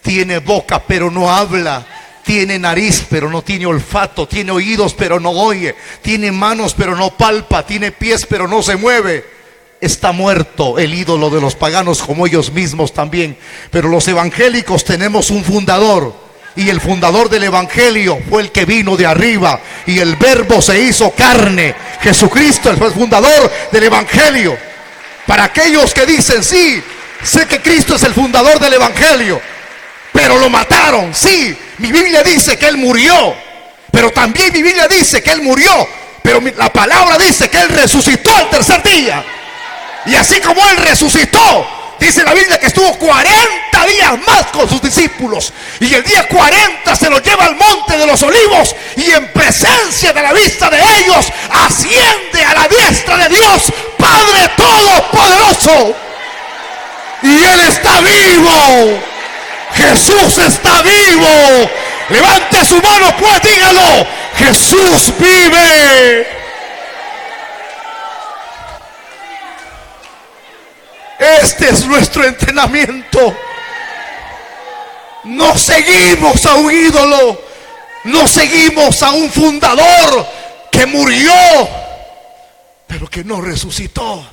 tiene boca pero no habla, tiene nariz pero no tiene olfato, tiene oídos pero no oye, tiene manos pero no palpa, tiene pies pero no se mueve. Está muerto el ídolo de los paganos, como ellos mismos también. Pero los evangélicos tenemos un fundador, y el fundador del evangelio fue el que vino de arriba, y el verbo se hizo carne. Jesucristo es el fundador del evangelio. Para aquellos que dicen, sí, sé que Cristo es el fundador del evangelio, pero lo mataron. Sí, mi Biblia dice que Él murió, pero también mi Biblia dice que Él murió, pero la palabra dice que Él resucitó al tercer día. Y así como Él resucitó, dice la Biblia que estuvo 40 días más con sus discípulos, y el día 40 se los lleva al monte de los olivos, y en presencia de la vista de ellos asciende a la diestra de Dios Padre Todopoderoso. Y Él está vivo. Jesús está vivo. Levante su mano, pues dígalo: Jesús vive. Este es nuestro entrenamiento. No seguimos a un ídolo, no seguimos a un fundador que murió, pero que no resucitó.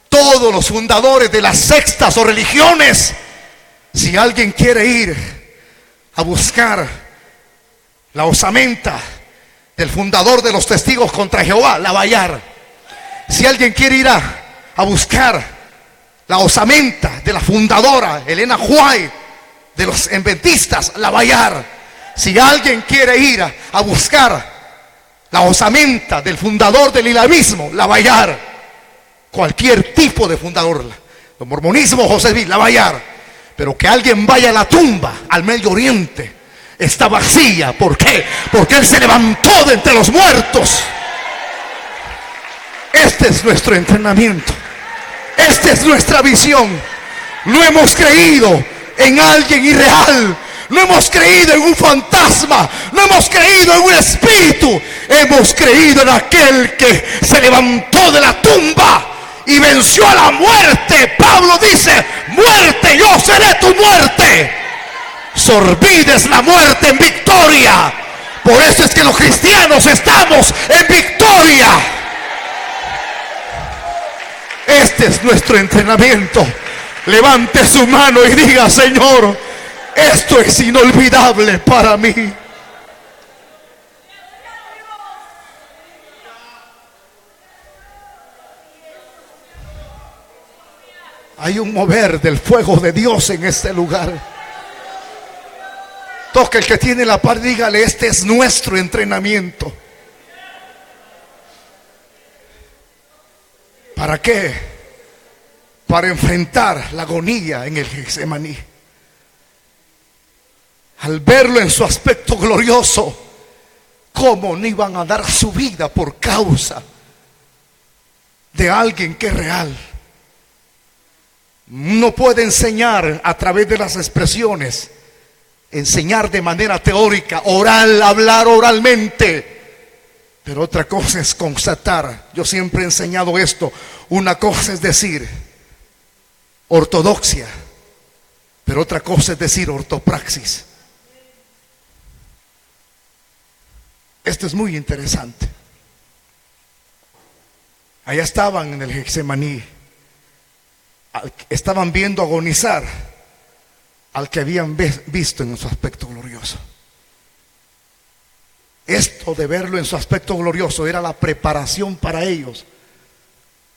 Todos los fundadores de las sectas o religiones, si alguien quiere ir a buscar la osamenta del fundador de los testigos contra Jehová, la va a hallar. Si alguien quiere ir a buscar la osamenta de la fundadora Elena White de los adventistas, la va a hallar. Si alguien quiere ir a buscar la osamenta del fundador del islamismo, la va a hallar. Cualquier tipo de fundador, el mormonismo, José Smith, la va a hallar. Pero que alguien vaya a la tumba al Medio Oriente, está vacía. ¿Por qué? Porque Él se levantó de entre los muertos. Este es nuestro entrenamiento. Esta es nuestra visión. No hemos creído en alguien irreal, no hemos creído en un fantasma, no hemos creído en un espíritu. Hemos creído en aquel que se levantó de la tumba y venció a la muerte. Pablo dice: muerte, yo seré tu muerte. Sorbides la muerte en victoria. Por eso es que los cristianos estamos en victoria. Este es nuestro entrenamiento. Levante su mano y diga: Señor, esto es inolvidable para mí. Hay un mover del fuego de Dios en este lugar. Toque el que tiene la par, dígale: este es nuestro entrenamiento. ¿Para qué? Para enfrentar la agonía en el Getsemaní. Al verlo en su aspecto glorioso, ¿cómo no iban a dar su vida por causa de alguien que es real? No puede enseñar a través de las expresiones, enseñar de manera teórica, oral, hablar oralmente. Pero otra cosa es constatar. Yo siempre he enseñado esto. Una cosa es decir ortodoxia, pero otra cosa es decir ortopraxis. Esto es muy interesante. Allá estaban en el Getsemaní, estaban viendo agonizar al que habían visto en su aspecto glorioso. Esto de verlo en su aspecto glorioso era la preparación para ellos,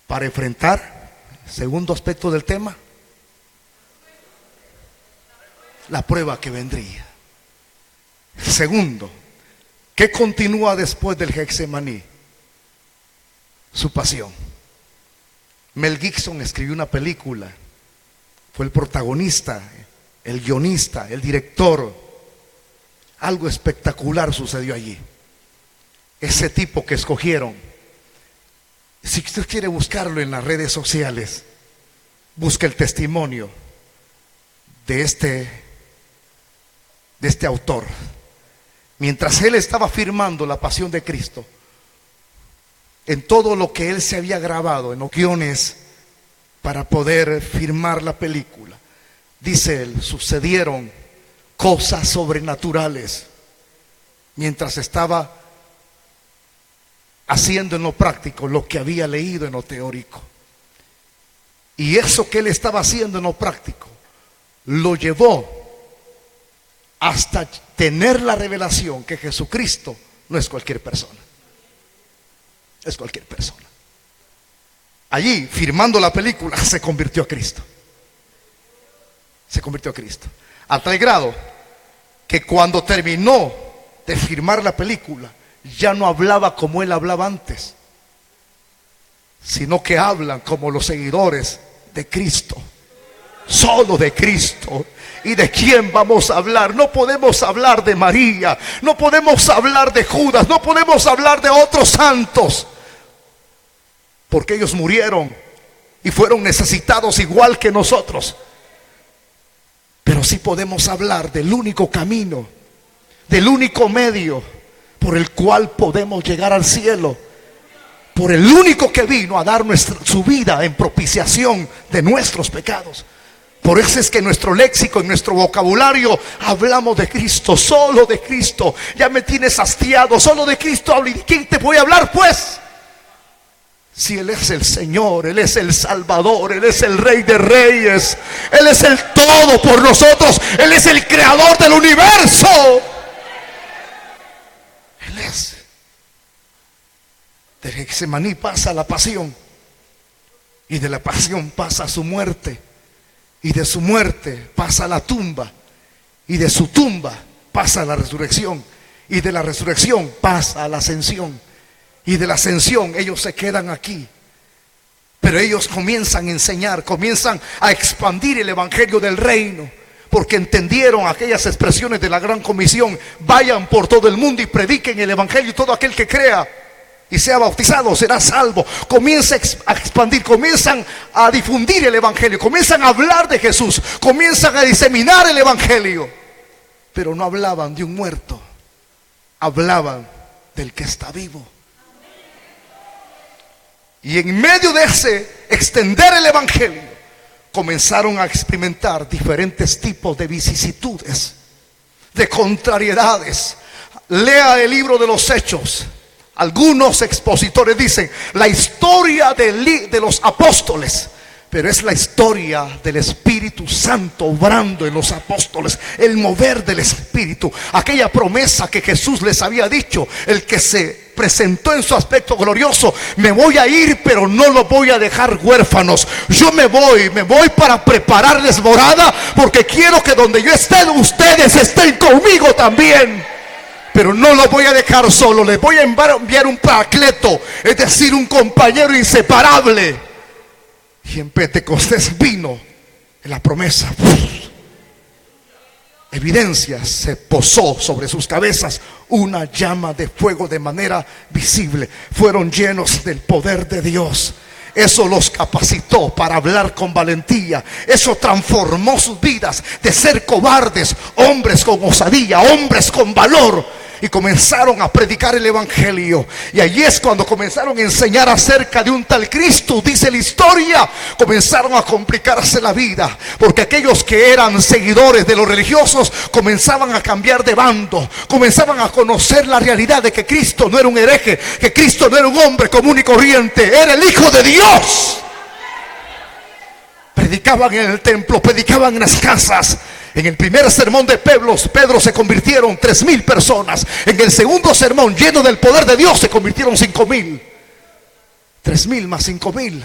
para enfrentar Segundo aspecto del tema, la prueba que vendría. Segundo, ¿qué continúa después del Getsemaní? Su pasión. Mel Gibson escribió una película, fue el protagonista, el guionista, el director. Algo espectacular sucedió allí. Ese tipo que escogieron, si usted quiere buscarlo en las redes sociales, busque el testimonio de este autor. Mientras él estaba firmando la pasión de Cristo, en todo lo que él se había grabado, en los guiones para poder firmar la película, dice él, sucedieron cosas sobrenaturales mientras estaba haciendo en lo práctico lo que había leído en lo teórico. Y eso que él estaba haciendo en lo práctico lo llevó hasta tener la revelación que Jesucristo no es cualquier persona. Es cualquier persona. Allí, firmando la película, se convirtió a Cristo. Se convirtió a Cristo. A tal grado que cuando terminó de firmar la película, ya no hablaba como él hablaba antes, sino que hablan como los seguidores de Cristo. Solo de Cristo. ¿Y de quién vamos a hablar? No podemos hablar de María, no podemos hablar de Judas, no podemos hablar de otros santos, porque ellos murieron y fueron necesitados igual que nosotros. Pero sí podemos hablar del único camino, del único medio por el cual podemos llegar al cielo, por el único que vino a dar su vida en propiciación de nuestros pecados. Por eso es que en nuestro léxico, en nuestro vocabulario, hablamos de Cristo, solo de Cristo. Ya me tienes hastiado, solo de Cristo hablo. ¿Y de quién te voy a hablar pues? Si Él es el Señor, Él es el Salvador, Él es el Rey de Reyes, Él es el todo por nosotros, Él es el creador del universo. Él es. De Getsemaní pasa a la pasión, y de la pasión pasa a su muerte, y de su muerte pasa a la tumba, y de su tumba pasa a la resurrección, y de la resurrección pasa a la ascensión, y de la ascensión ellos se quedan aquí. Pero ellos comienzan a enseñar, comienzan a expandir el evangelio del reino, porque entendieron aquellas expresiones de la gran comisión: vayan por todo el mundo y prediquen el evangelio, y todo aquel que crea y sea bautizado será salvo. Comienza a expandir, comienzan a difundir el evangelio, comienzan a hablar de Jesús, comienzan a diseminar el evangelio. Pero no hablaban de un muerto, hablaban del que está vivo. Y en medio de ese extender el evangelio, comenzaron a experimentar diferentes tipos de vicisitudes, de contrariedades. Lea el libro de los Hechos. Algunos expositores dicen la historia de los apóstoles, pero es la historia del Espíritu Santo obrando en los apóstoles, el mover del Espíritu, aquella promesa que Jesús les había dicho, el que se presentó en su aspecto glorioso: me voy a ir, pero no los voy a dejar huérfanos. Yo me voy para prepararles morada, porque quiero que donde yo esté, ustedes estén conmigo también. Pero no los voy a dejar solo, les voy a enviar un paracleto, es decir, un compañero inseparable. Y en Pentecostés vino la promesa. Evidencia, se posó sobre sus cabezas una llama de fuego de manera visible. Fueron llenos del poder de Dios. Eso los capacitó para hablar con valentía. Eso transformó sus vidas de ser cobardes, hombres con osadía, hombres con valor. Y comenzaron a predicar el evangelio. Y allí es cuando comenzaron a enseñar acerca de un tal Cristo. Dice la historia, comenzaron a complicarse la vida, porque aquellos que eran seguidores de los religiosos comenzaban a cambiar de bando, comenzaban a conocer la realidad de que Cristo no era un hereje, que Cristo no era un hombre común y corriente, era el Hijo de Dios. Predicaban en el templo, predicaban en las casas. En el primer sermón de Pedro se convirtieron 3,000 personas. En el segundo sermón, lleno del poder de Dios, se convirtieron 5,000. 3,000 más 5,000.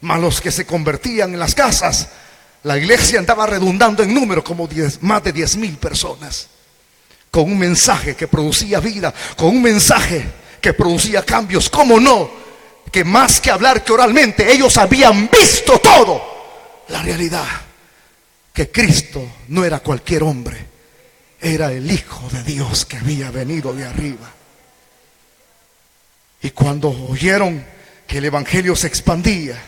Mas los que se convertían en las casas, la iglesia andaba redundando en número como más de 10,000 personas, con un mensaje que producía vida, con un mensaje que producía cambios. ¿Cómo no? Que más que hablar que oralmente, ellos habían visto todo, la realidad, que Cristo no era cualquier hombre, era el Hijo de Dios que había venido de arriba. Y cuando oyeron que el evangelio se expandía,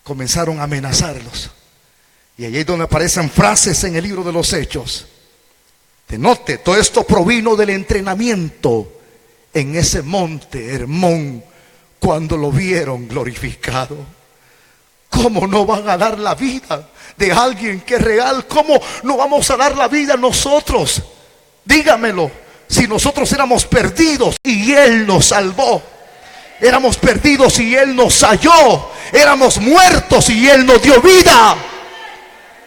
comenzaron a amenazarlos. Y allí es donde aparecen frases en el libro de los Hechos. Note, todo esto provino del entrenamiento en ese monte Hermón, cuando lo vieron glorificado. ¿Cómo no van a dar la vida de alguien que es real? ¿Cómo no vamos a dar la vida nosotros? Dígamelo. Si nosotros éramos perdidos y Él nos salvó, éramos perdidos y Él nos halló, éramos muertos y Él nos dio vida,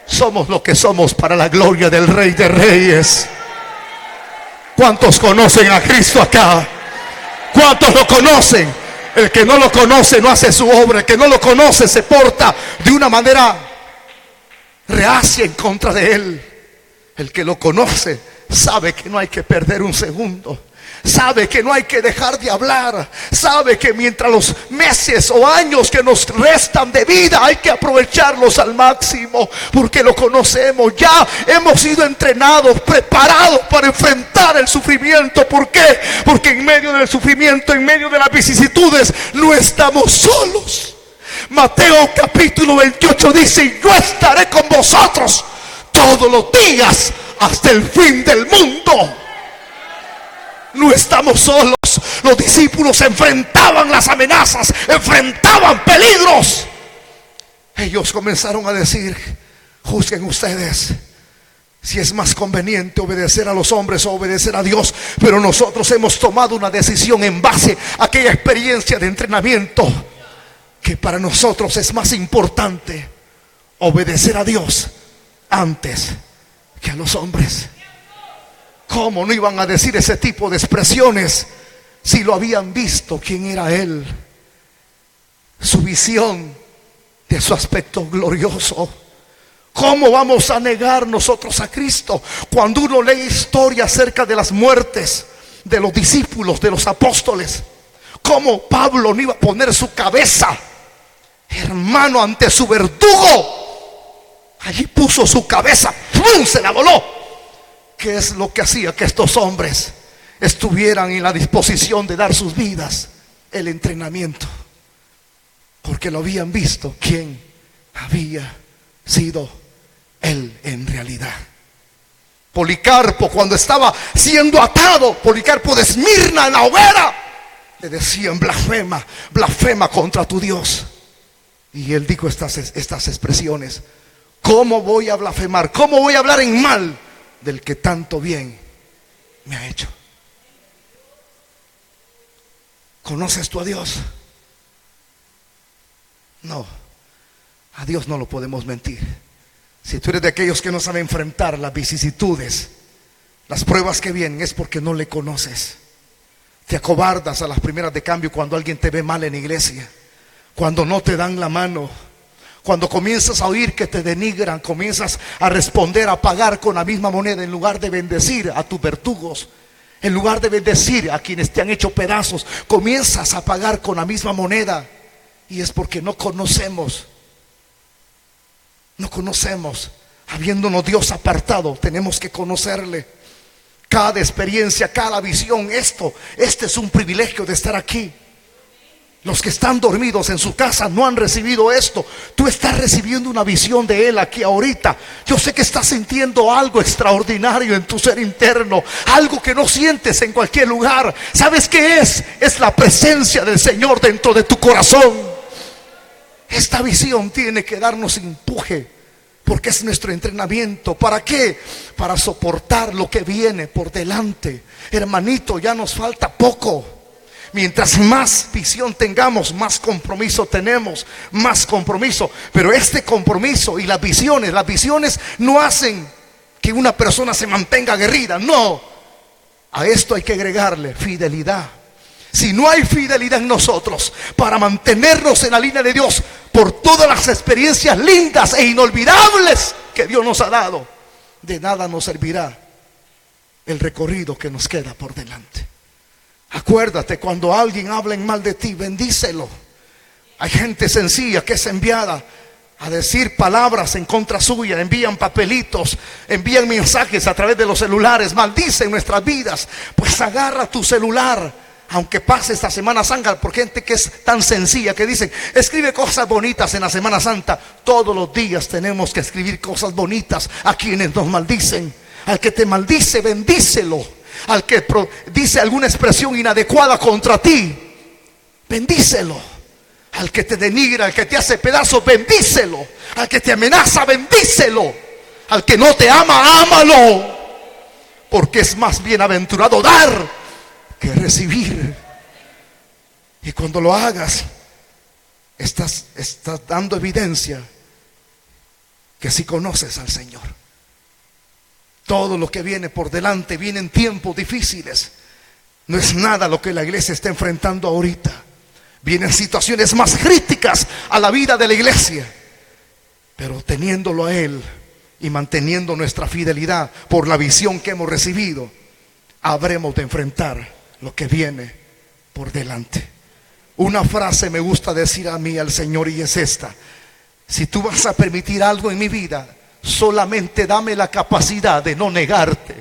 somos lo que somos para la gloria del Rey de Reyes. ¿Cuántos conocen a Cristo acá? ¿Cuántos lo conocen? El que no lo conoce no hace su obra. El que no lo conoce se porta de una manera reacia en contra de Él. El que lo conoce sabe que no hay que perder un segundo. Sabe que no hay que dejar de hablar. Sabe que mientras los meses o años que nos restan de vida hay que aprovecharlos al máximo, porque lo conocemos. Ya hemos sido entrenados, preparados para enfrentar el sufrimiento. ¿Por qué? Porque en medio del sufrimiento, en medio de las vicisitudes, no estamos solos. Mateo capítulo 28 dice: yo estaré con vosotros todos los días hasta el fin del mundo. No estamos solos. Los discípulos enfrentaban las amenazas, enfrentaban peligros. Ellos comenzaron a decir: juzguen ustedes si es más conveniente obedecer a los hombres o obedecer a Dios. Pero nosotros hemos tomado una decisión en base a aquella experiencia de entrenamiento, que para nosotros es más importante obedecer a Dios antes que a los hombres. ¿Cómo no iban a decir ese tipo de expresiones si lo habían visto quién era Él? Su visión de su aspecto glorioso. ¿Cómo vamos a negar nosotros a Cristo cuando uno lee historia acerca de las muertes de los discípulos, de los apóstoles? ¿Cómo Pablo no iba a poner su cabeza, hermano, ante su verdugo? Allí puso su cabeza, ¡pum!, se la voló. ¿Qué es lo que hacía que estos hombres estuvieran en la disposición de dar sus vidas? El entrenamiento. Porque lo habían visto quién había sido Él en realidad. Policarpo, cuando estaba siendo atado, Policarpo de Esmirna en la hoguera, le decían: blasfema, blasfema contra tu Dios. Y él dijo estas expresiones: ¿cómo voy a blasfemar? ¿Cómo voy a hablar en mal del que tanto bien me ha hecho? ¿Conoces tú a Dios? No, a Dios no lo podemos mentir. Si tú eres de aquellos que no saben enfrentar las vicisitudes, las pruebas que vienen, es porque no le conoces. Te acobardas a las primeras de cambio cuando alguien te ve mal en iglesia, cuando no te dan la mano, cuando comienzas a oír que te denigran, comienzas a responder, a pagar con la misma moneda, en lugar de bendecir a tus verdugos, en lugar de bendecir a quienes te han hecho pedazos, comienzas a pagar con la misma moneda. Y es porque no conocemos. Habiéndonos Dios apartado, tenemos que conocerle. Cada experiencia, cada visión, este es un privilegio de estar aquí. Los que están dormidos en su casa no han recibido esto. Tú estás recibiendo una visión de Él aquí ahorita. Yo sé que estás sintiendo algo extraordinario en tu ser interno, algo que no sientes en cualquier lugar. ¿Sabes qué es? Es la presencia del Señor dentro de tu corazón. Esta visión tiene que darnos empuje, porque es nuestro entrenamiento. ¿Para qué? Para soportar lo que viene por delante. Hermanito, ya nos falta poco. Mientras más visión tengamos, más compromiso tenemos, más compromiso. Pero este compromiso y las visiones no hacen que una persona se mantenga aguerrida. No, a esto hay que agregarle fidelidad. Si no hay fidelidad en nosotros para mantenernos en la línea de Dios por todas las experiencias lindas e inolvidables que Dios nos ha dado, de nada nos servirá el recorrido que nos queda por delante. Acuérdate, cuando alguien habla en mal de ti, bendícelo. Hay gente sencilla que es enviada a decir palabras en contra suya, envían papelitos, envían mensajes a través de los celulares, maldicen nuestras vidas. Pues agarra tu celular, aunque pase esta Semana Santa, por gente que es tan sencilla, que dicen, escribe cosas bonitas en la Semana Santa. Todos los días tenemos que escribir cosas bonitas a quienes nos maldicen. Al que te maldice, bendícelo. Al que dice alguna expresión inadecuada contra ti, bendícelo. Al que te denigra, al que te hace pedazos, bendícelo. Al que te amenaza, bendícelo. Al que no te ama, ámalo. Porque es más bienaventurado dar que recibir. Y cuando lo hagas, estás dando evidencia que sí conoces al Señor. Todo lo que viene por delante viene en tiempos difíciles. No es nada lo que la iglesia está enfrentando ahorita. Vienen situaciones más críticas a la vida de la iglesia, pero teniéndolo a Él y manteniendo nuestra fidelidad por la visión que hemos recibido, habremos de enfrentar lo que viene por delante. Una frase me gusta decir a mí, al Señor, y es esta: si tú vas a permitir algo en mi vida, solamente dame la capacidad de no negarte,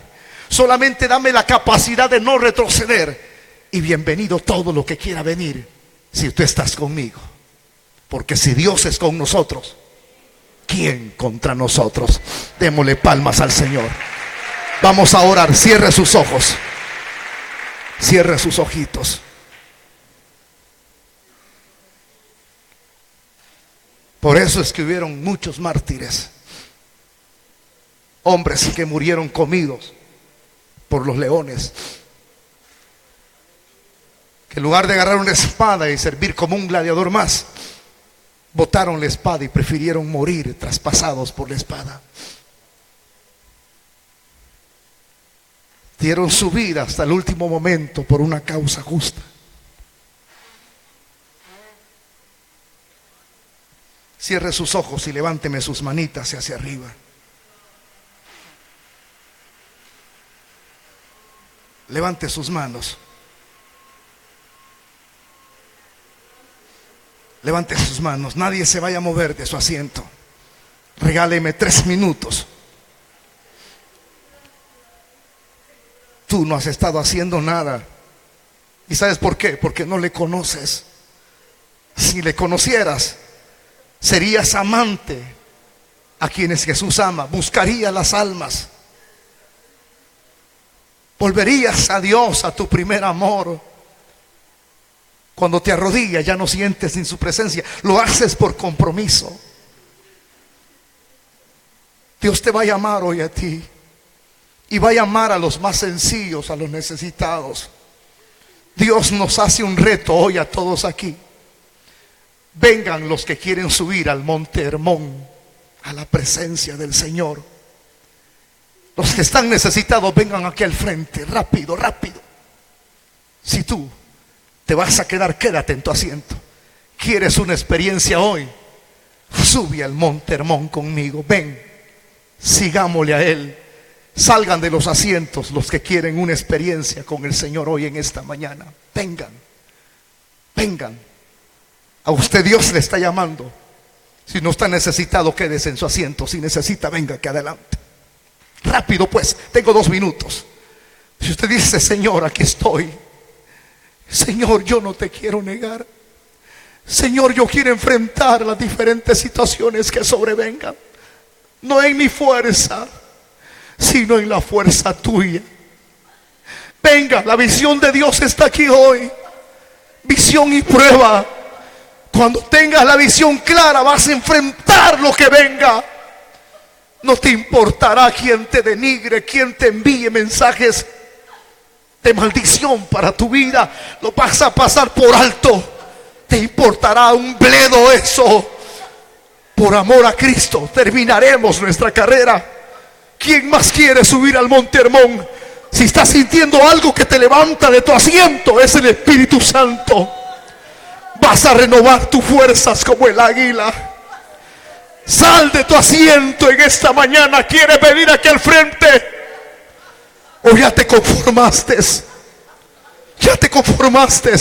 solamente dame la capacidad de no retroceder, y bienvenido todo lo que quiera venir, si tú estás conmigo. Porque si Dios es con nosotros, ¿quién contra nosotros? Démosle palmas al Señor. Vamos a orar. Cierre sus ojos, cierre sus ojitos. Por eso es que hubieron muchos mártires, hombres que murieron comidos por los leones, que en lugar de agarrar una espada y servir como un gladiador más, botaron la espada y prefirieron morir traspasados por la espada. Dieron su vida hasta el último momento por una causa justa. Cierre sus ojos y levánteme sus manitas hacia arriba. Levante sus manos. Levante sus manos. Nadie se vaya a mover de su asiento. Regáleme 3 minutos. Tú no has estado haciendo nada. ¿Y sabes por qué? Porque no le conoces. Si le conocieras, serías amante a quienes Jesús ama. Buscarías las almas. Volverías a Dios, a tu primer amor. Cuando te arrodillas ya no sientes en su presencia, lo haces por compromiso. Dios te va a llamar hoy a ti, y va a llamar a los más sencillos, a los necesitados. Dios nos hace un reto hoy a todos aquí. Vengan los que quieren subir al monte Hermón, a la presencia del Señor. Los que están necesitados, vengan aquí al frente, rápido, rápido. Si tú te vas a quedar, quédate en tu asiento. ¿Quieres una experiencia hoy? Sube al monte Hermón conmigo. Ven, sigámosle a Él. Salgan de los asientos los que quieren una experiencia con el Señor hoy en esta mañana. Vengan, vengan. A usted Dios le está llamando. Si no está necesitado, quédese en su asiento. Si necesita, venga que adelante. Rápido pues, tengo 2 minutos. Si usted dice: Señor, aquí estoy. Señor, yo no te quiero negar. Señor, yo quiero enfrentar las diferentes situaciones que sobrevengan, no en mi fuerza, sino en la fuerza tuya. Venga, la visión de Dios está aquí hoy. Visión y prueba. Cuando tengas la visión clara, vas a enfrentar lo que venga. No te importará quién te denigre, quién te envíe mensajes de maldición para tu vida. Lo vas a pasar por alto. Te importará un bledo eso. Por amor a Cristo terminaremos nuestra carrera. ¿Quién más quiere subir al monte Hermón? Si estás sintiendo algo que te levanta de tu asiento, es el Espíritu Santo. Vas a renovar tus fuerzas como el águila. Sal de tu asiento en esta mañana. ¿Quieres venir aquí al frente? ¿O ya te conformaste? Ya te conformaste.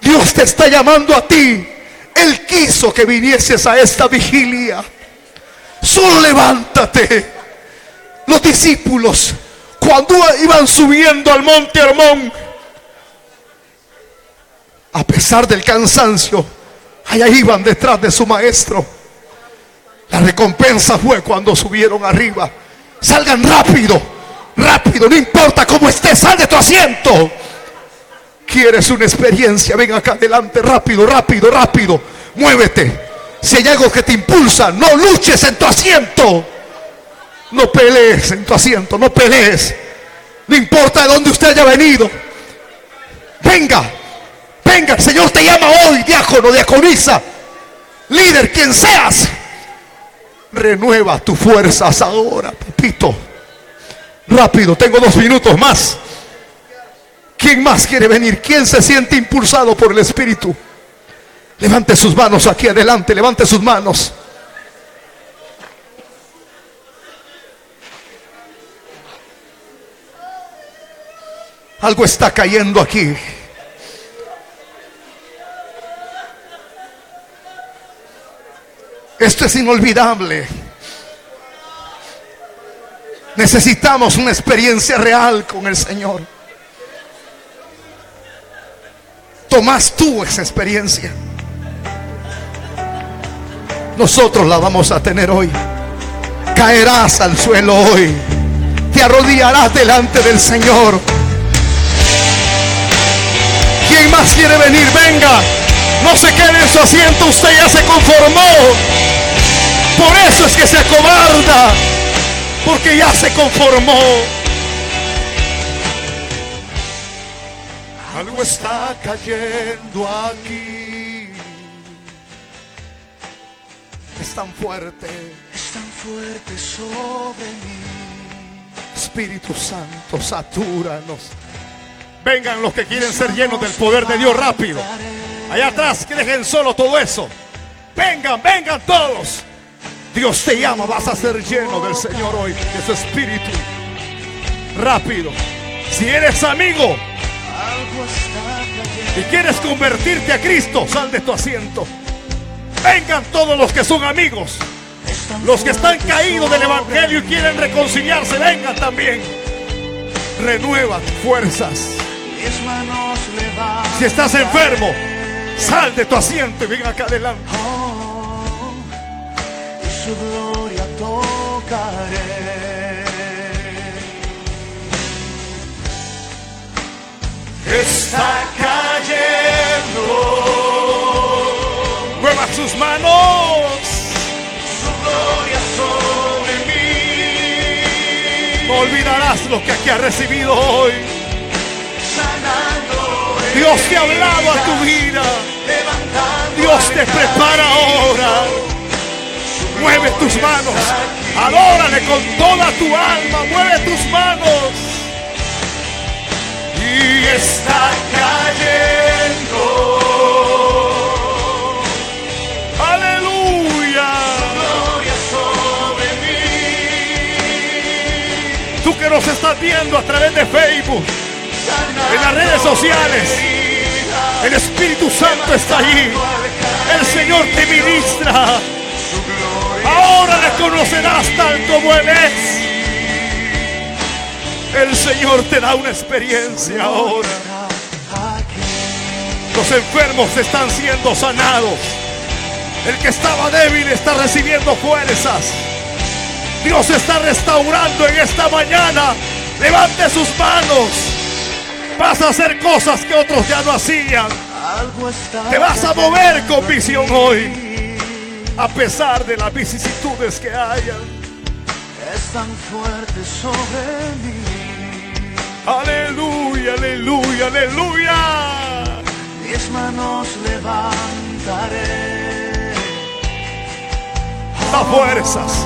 Dios te está llamando a ti. Él quiso que vinieses a esta vigilia. Solo levántate. Los discípulos, cuando iban subiendo al monte Hermón, a pesar del cansancio, allá iban detrás de su maestro. La recompensa fue cuando subieron arriba. Salgan rápido, rápido, no importa cómo estés, sal de tu asiento. ¿Quieres una experiencia? Ven acá adelante, rápido, rápido, rápido. Muévete. Si hay algo que te impulsa, no luches en tu asiento. No pelees en tu asiento, no pelees. No importa de dónde usted haya venido. Venga, venga, el Señor te llama hoy, diácono, diaconisa, líder, quien seas. Renueva tus fuerzas ahora, papito. Rápido, tengo 2 minutos más. ¿Quién más quiere venir? ¿Quién se siente impulsado por el Espíritu? Levante sus manos aquí adelante, levante sus manos. Algo está cayendo aquí. Esto es inolvidable. Necesitamos una experiencia real con el Señor. Tomás tuvo esa experiencia. Nosotros la vamos a tener hoy. Caerás al suelo hoy. Te arrodillarás delante del Señor. ¿Quién más quiere venir? Venga. No se quede en su asiento. Usted ya se conformó. Por eso es que se acobarda. Porque ya se conformó. Algo está cayendo aquí. Es tan fuerte sobre mí. Espíritu Santo, satúranos. Vengan los que quieren ser llenos del poder de Dios rápido. Allá atrás, que dejen solo todo eso. Vengan, vengan todos. Dios te llama, vas a ser lleno del Señor hoy, de su Espíritu. Rápido. Si eres amigo y quieres convertirte a Cristo, sal de tu asiento. Vengan todos los que son amigos. Los que están caídos del Evangelio y quieren reconciliarse, vengan también. Renueva tus fuerzas. Si estás enfermo, sal de tu asiento y ven acá adelante. Su gloria tocaré. Está cayendo. Mueva sus manos. Su gloria sobre mí. No olvidarás lo que aquí has recibido hoy. Sanando. Dios te ha hablado a tu vida. Dios te prepara ahora. Mueve tus manos. Adórale con toda tu alma. Mueve tus manos. Y está cayendo. Aleluya. Gloria sobre mí. Tú que nos estás viendo a través de Facebook, en las redes sociales, el Espíritu Santo está allí. El Señor te ministra. Ahora le conocerás tal como Él es. El Señor te da una experiencia ahora. Los enfermos están siendo sanados. El que estaba débil está recibiendo fuerzas. Dios está restaurando en esta mañana. Levante sus manos. Vas a hacer cosas que otros ya no hacían. Te vas a mover con visión hoy. A pesar de las vicisitudes que hayan. Es tan fuerte sobre mí. Aleluya, aleluya, aleluya. Mis manos levantaré. Da fuerzas.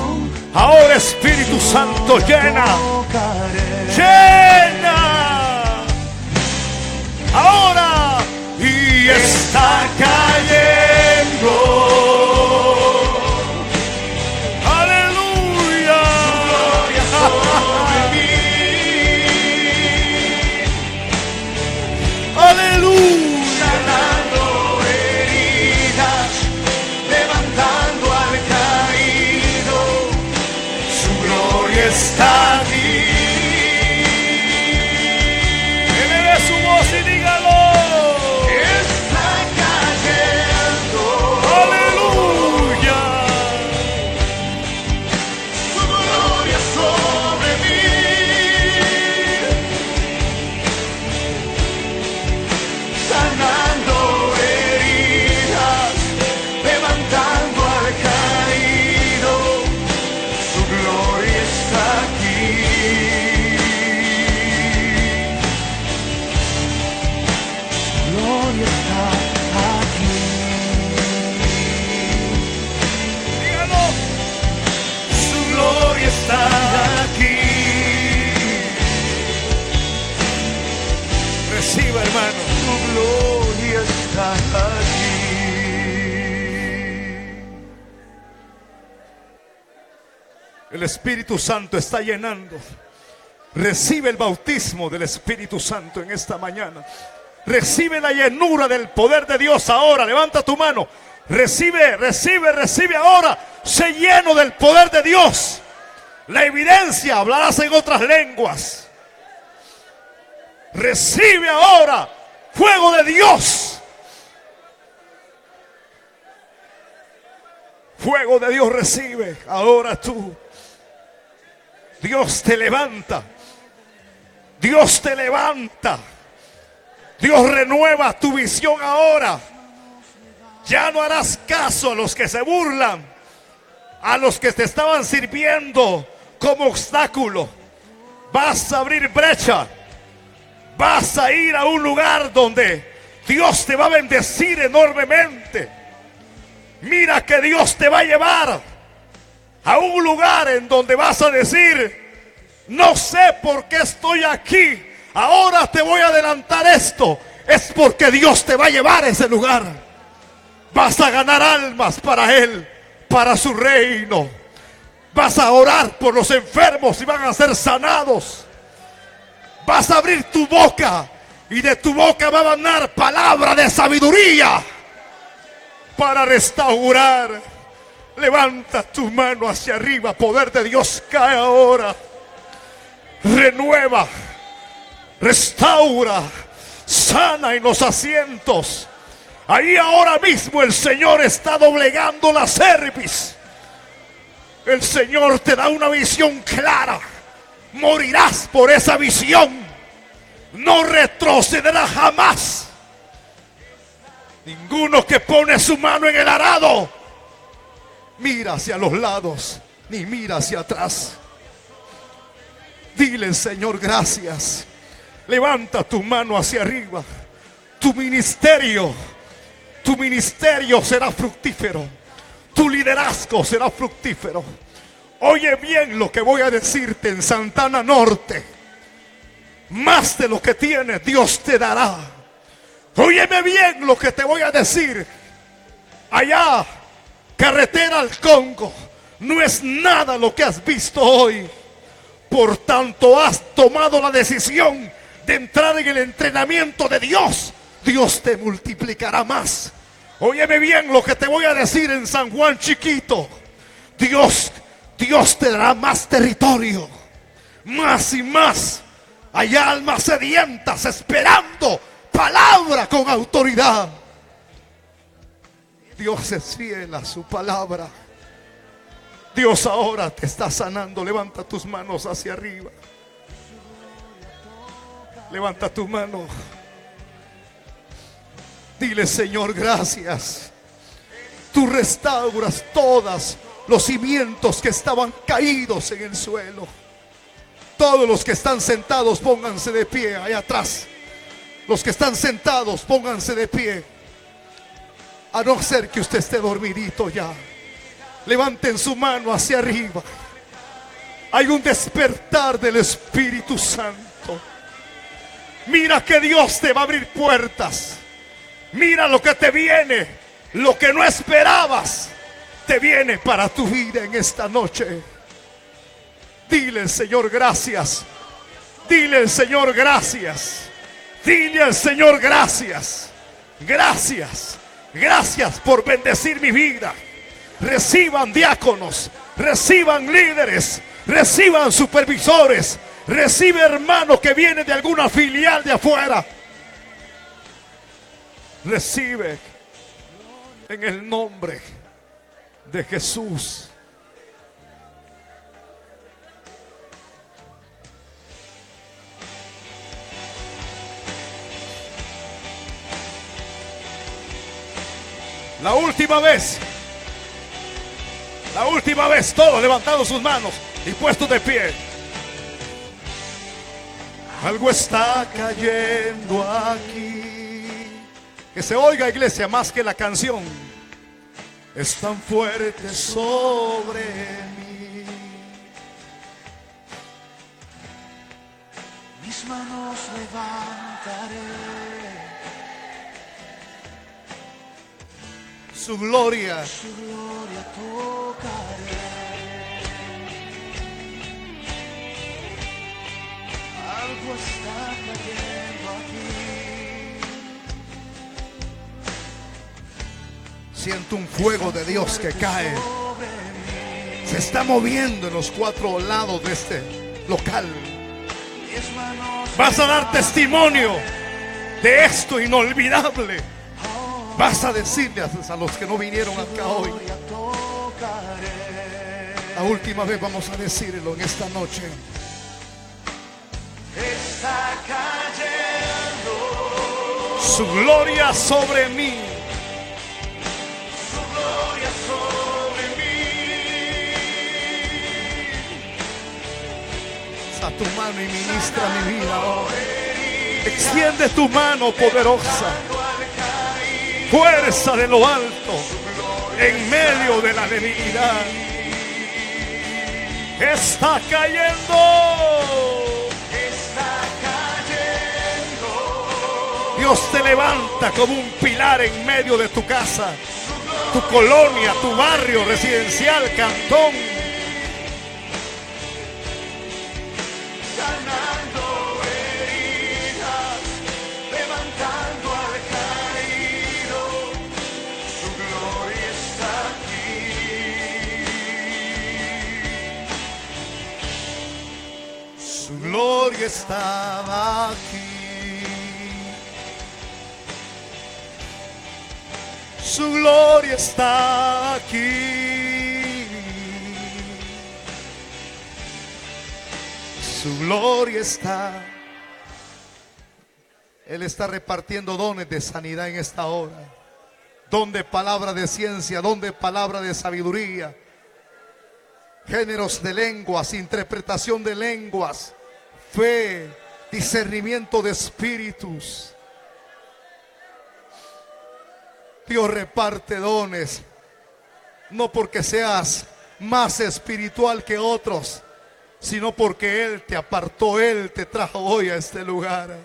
Ahora Espíritu Santo llena. cantaré. Llena ahora y está cayendo. Aleluya. Gloria sobre mí. Aleluya. Sanando heridas, levantando al caído. Su gloria está aquí. Eleve su voz y dígalo. Está cayendo. Aleluya. Su gloria sobre mí. Sanando heridas, levantando al caído. Su gloria está aquí. Su gloria está aquí. Dígalo. Su gloria está aquí. Reciba, hermano. Su gloria está aquí. El Espíritu Santo está llenando. Recibe el bautismo del Espíritu Santo en esta mañana. Recibe la llenura del poder de Dios ahora. Levanta tu mano. Recibe, recibe, recibe ahora. Sé lleno del poder de Dios. La evidencia, hablarás en otras lenguas. Recibe ahora fuego de Dios. Fuego de Dios recibe ahora tú. Dios te levanta. Dios te levanta. Dios renueva tu visión ahora. Ya no harás caso a los que se burlan, a los que te estaban sirviendo como obstáculo. Vas a abrir brecha. Vas a ir a un lugar donde Dios te va a bendecir enormemente. Mira que Dios te va a llevar a un lugar en donde vas a decir: no sé por qué estoy aquí. Ahora te voy a adelantar esto. Es porque Dios te va a llevar a ese lugar. Vas a ganar almas para Él, para su reino. Vas a orar por los enfermos y van a ser sanados. Vas a abrir tu boca y de tu boca va a manar palabra de sabiduría para restaurar. Levanta tu mano hacia arriba. Poder de Dios cae ahora. Renueva, restaura, sana en los asientos. Ahí ahora mismo el Señor está doblegando la cerviz. El Señor te da una visión clara. Morirás por esa visión. No retrocederás jamás. Ninguno que pone su mano en el arado mira hacia los lados, ni mira hacia atrás. Dile: Señor, gracias. Levanta tu mano hacia arriba. Tu ministerio será fructífero. Tu liderazgo será fructífero. Oye bien lo que voy a decirte en Santana Norte. Más de lo que tienes, Dios te dará. Óyeme bien lo que te voy a decir. Allá, carretera al Congo, no es nada lo que has visto hoy. Por tanto, has tomado la decisión de entrar en el entrenamiento de Dios. Dios te multiplicará más. Óyeme bien lo que te voy a decir en San Juan Chiquito. Dios te dará más territorio, más y más. Hay almas sedientas esperando palabra con autoridad. Dios es fiel a su palabra. Dios ahora te está sanando. Levanta tus manos hacia arriba. Levanta tu mano. Dile: Señor, gracias. Tú restauras todos los cimientos que estaban caídos en el suelo. Todos los que están sentados, pónganse de pie allá atrás. Los que están sentados, pónganse de pie. A no ser que usted esté dormidito ya. Levanten su mano hacia arriba. Hay un despertar del Espíritu Santo. Mira que Dios te va a abrir puertas. Mira lo que te viene, lo que no esperabas, te viene para tu vida en esta noche. Dile al Señor gracias. Dile al Señor gracias. Dile al Señor gracias. Gracias. Gracias por bendecir mi vida. Reciban diáconos, reciban líderes, reciban supervisores, recibe hermano que viene de alguna filial de afuera. Recibe en el nombre de Jesús. La última vez, todos levantando sus manos y puestos de pie. Algo está cayendo aquí. Que se oiga, iglesia, más que la canción. Es tan fuerte sobre mí. Mis manos levantaré. Su gloria Tocaré. Algo está cayendo aquí. Siento un fuego de Dios que cae. Se está moviendo en los cuatro lados de este local. Vas a dar testimonio de esto inolvidable. Vas a decirles a los que no vinieron acá hoy. La última vez vamos a decirlo en esta noche. Está cayendo su gloria sobre mí. su gloria sobre mí. A tu mano y ministra mi vida hoy. Extiende tu mano poderosa. Fuerza de lo alto en medio de la debilidad. Está cayendo. Dios te levanta como un pilar en medio de tu casa, tu colonia, tu barrio residencial, cantón. Sanando heridas, levantando al caído, su gloria está aquí. Su gloria estaba aquí. Su gloria está aquí. Su gloria está. Él está repartiendo dones de sanidad en esta hora. Don de palabra de ciencia, don de palabra de sabiduría. Géneros de lenguas, interpretación de lenguas, fe, discernimiento de espíritus. Dios reparte dones, no porque seas más espiritual que otros, sino porque Él te apartó, Él te trajo hoy a este lugar.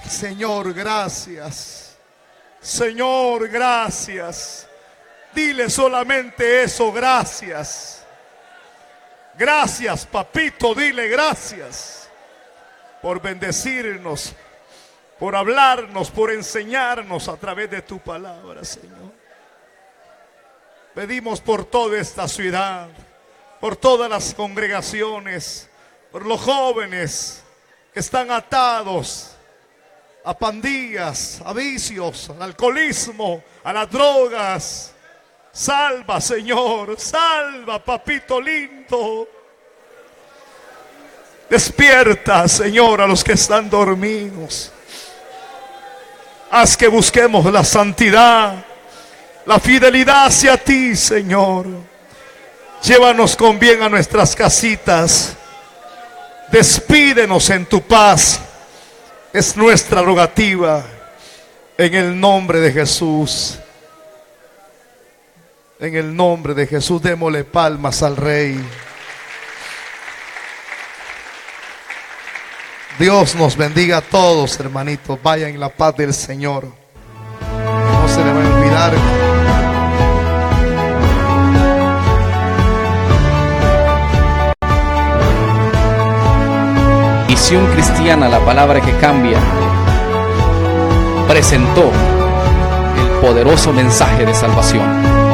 Señor, gracias. Señor, gracias. Dile solamente eso, gracias. Gracias, papito, dile gracias por bendecirnos, por hablarnos, por enseñarnos a través de tu palabra, Señor. Pedimos por toda esta ciudad, por todas las congregaciones, por los jóvenes que están atados a pandillas, a vicios, al alcoholismo, a las drogas. Salva, Señor, salva, papito lindo. Despierta, Señor, a los que están dormidos. Haz que busquemos la santidad, la fidelidad hacia ti, Señor. Llévanos con bien a nuestras casitas. Despídenos en tu paz. Es nuestra rogativa. En el nombre de Jesús. En el nombre de Jesús, démosle palmas al Rey. Dios nos bendiga a todos, hermanitos. Vayan en la paz del Señor. No se le va a olvidar. Visión Cristiana, la palabra que cambia, presentó el poderoso mensaje de salvación.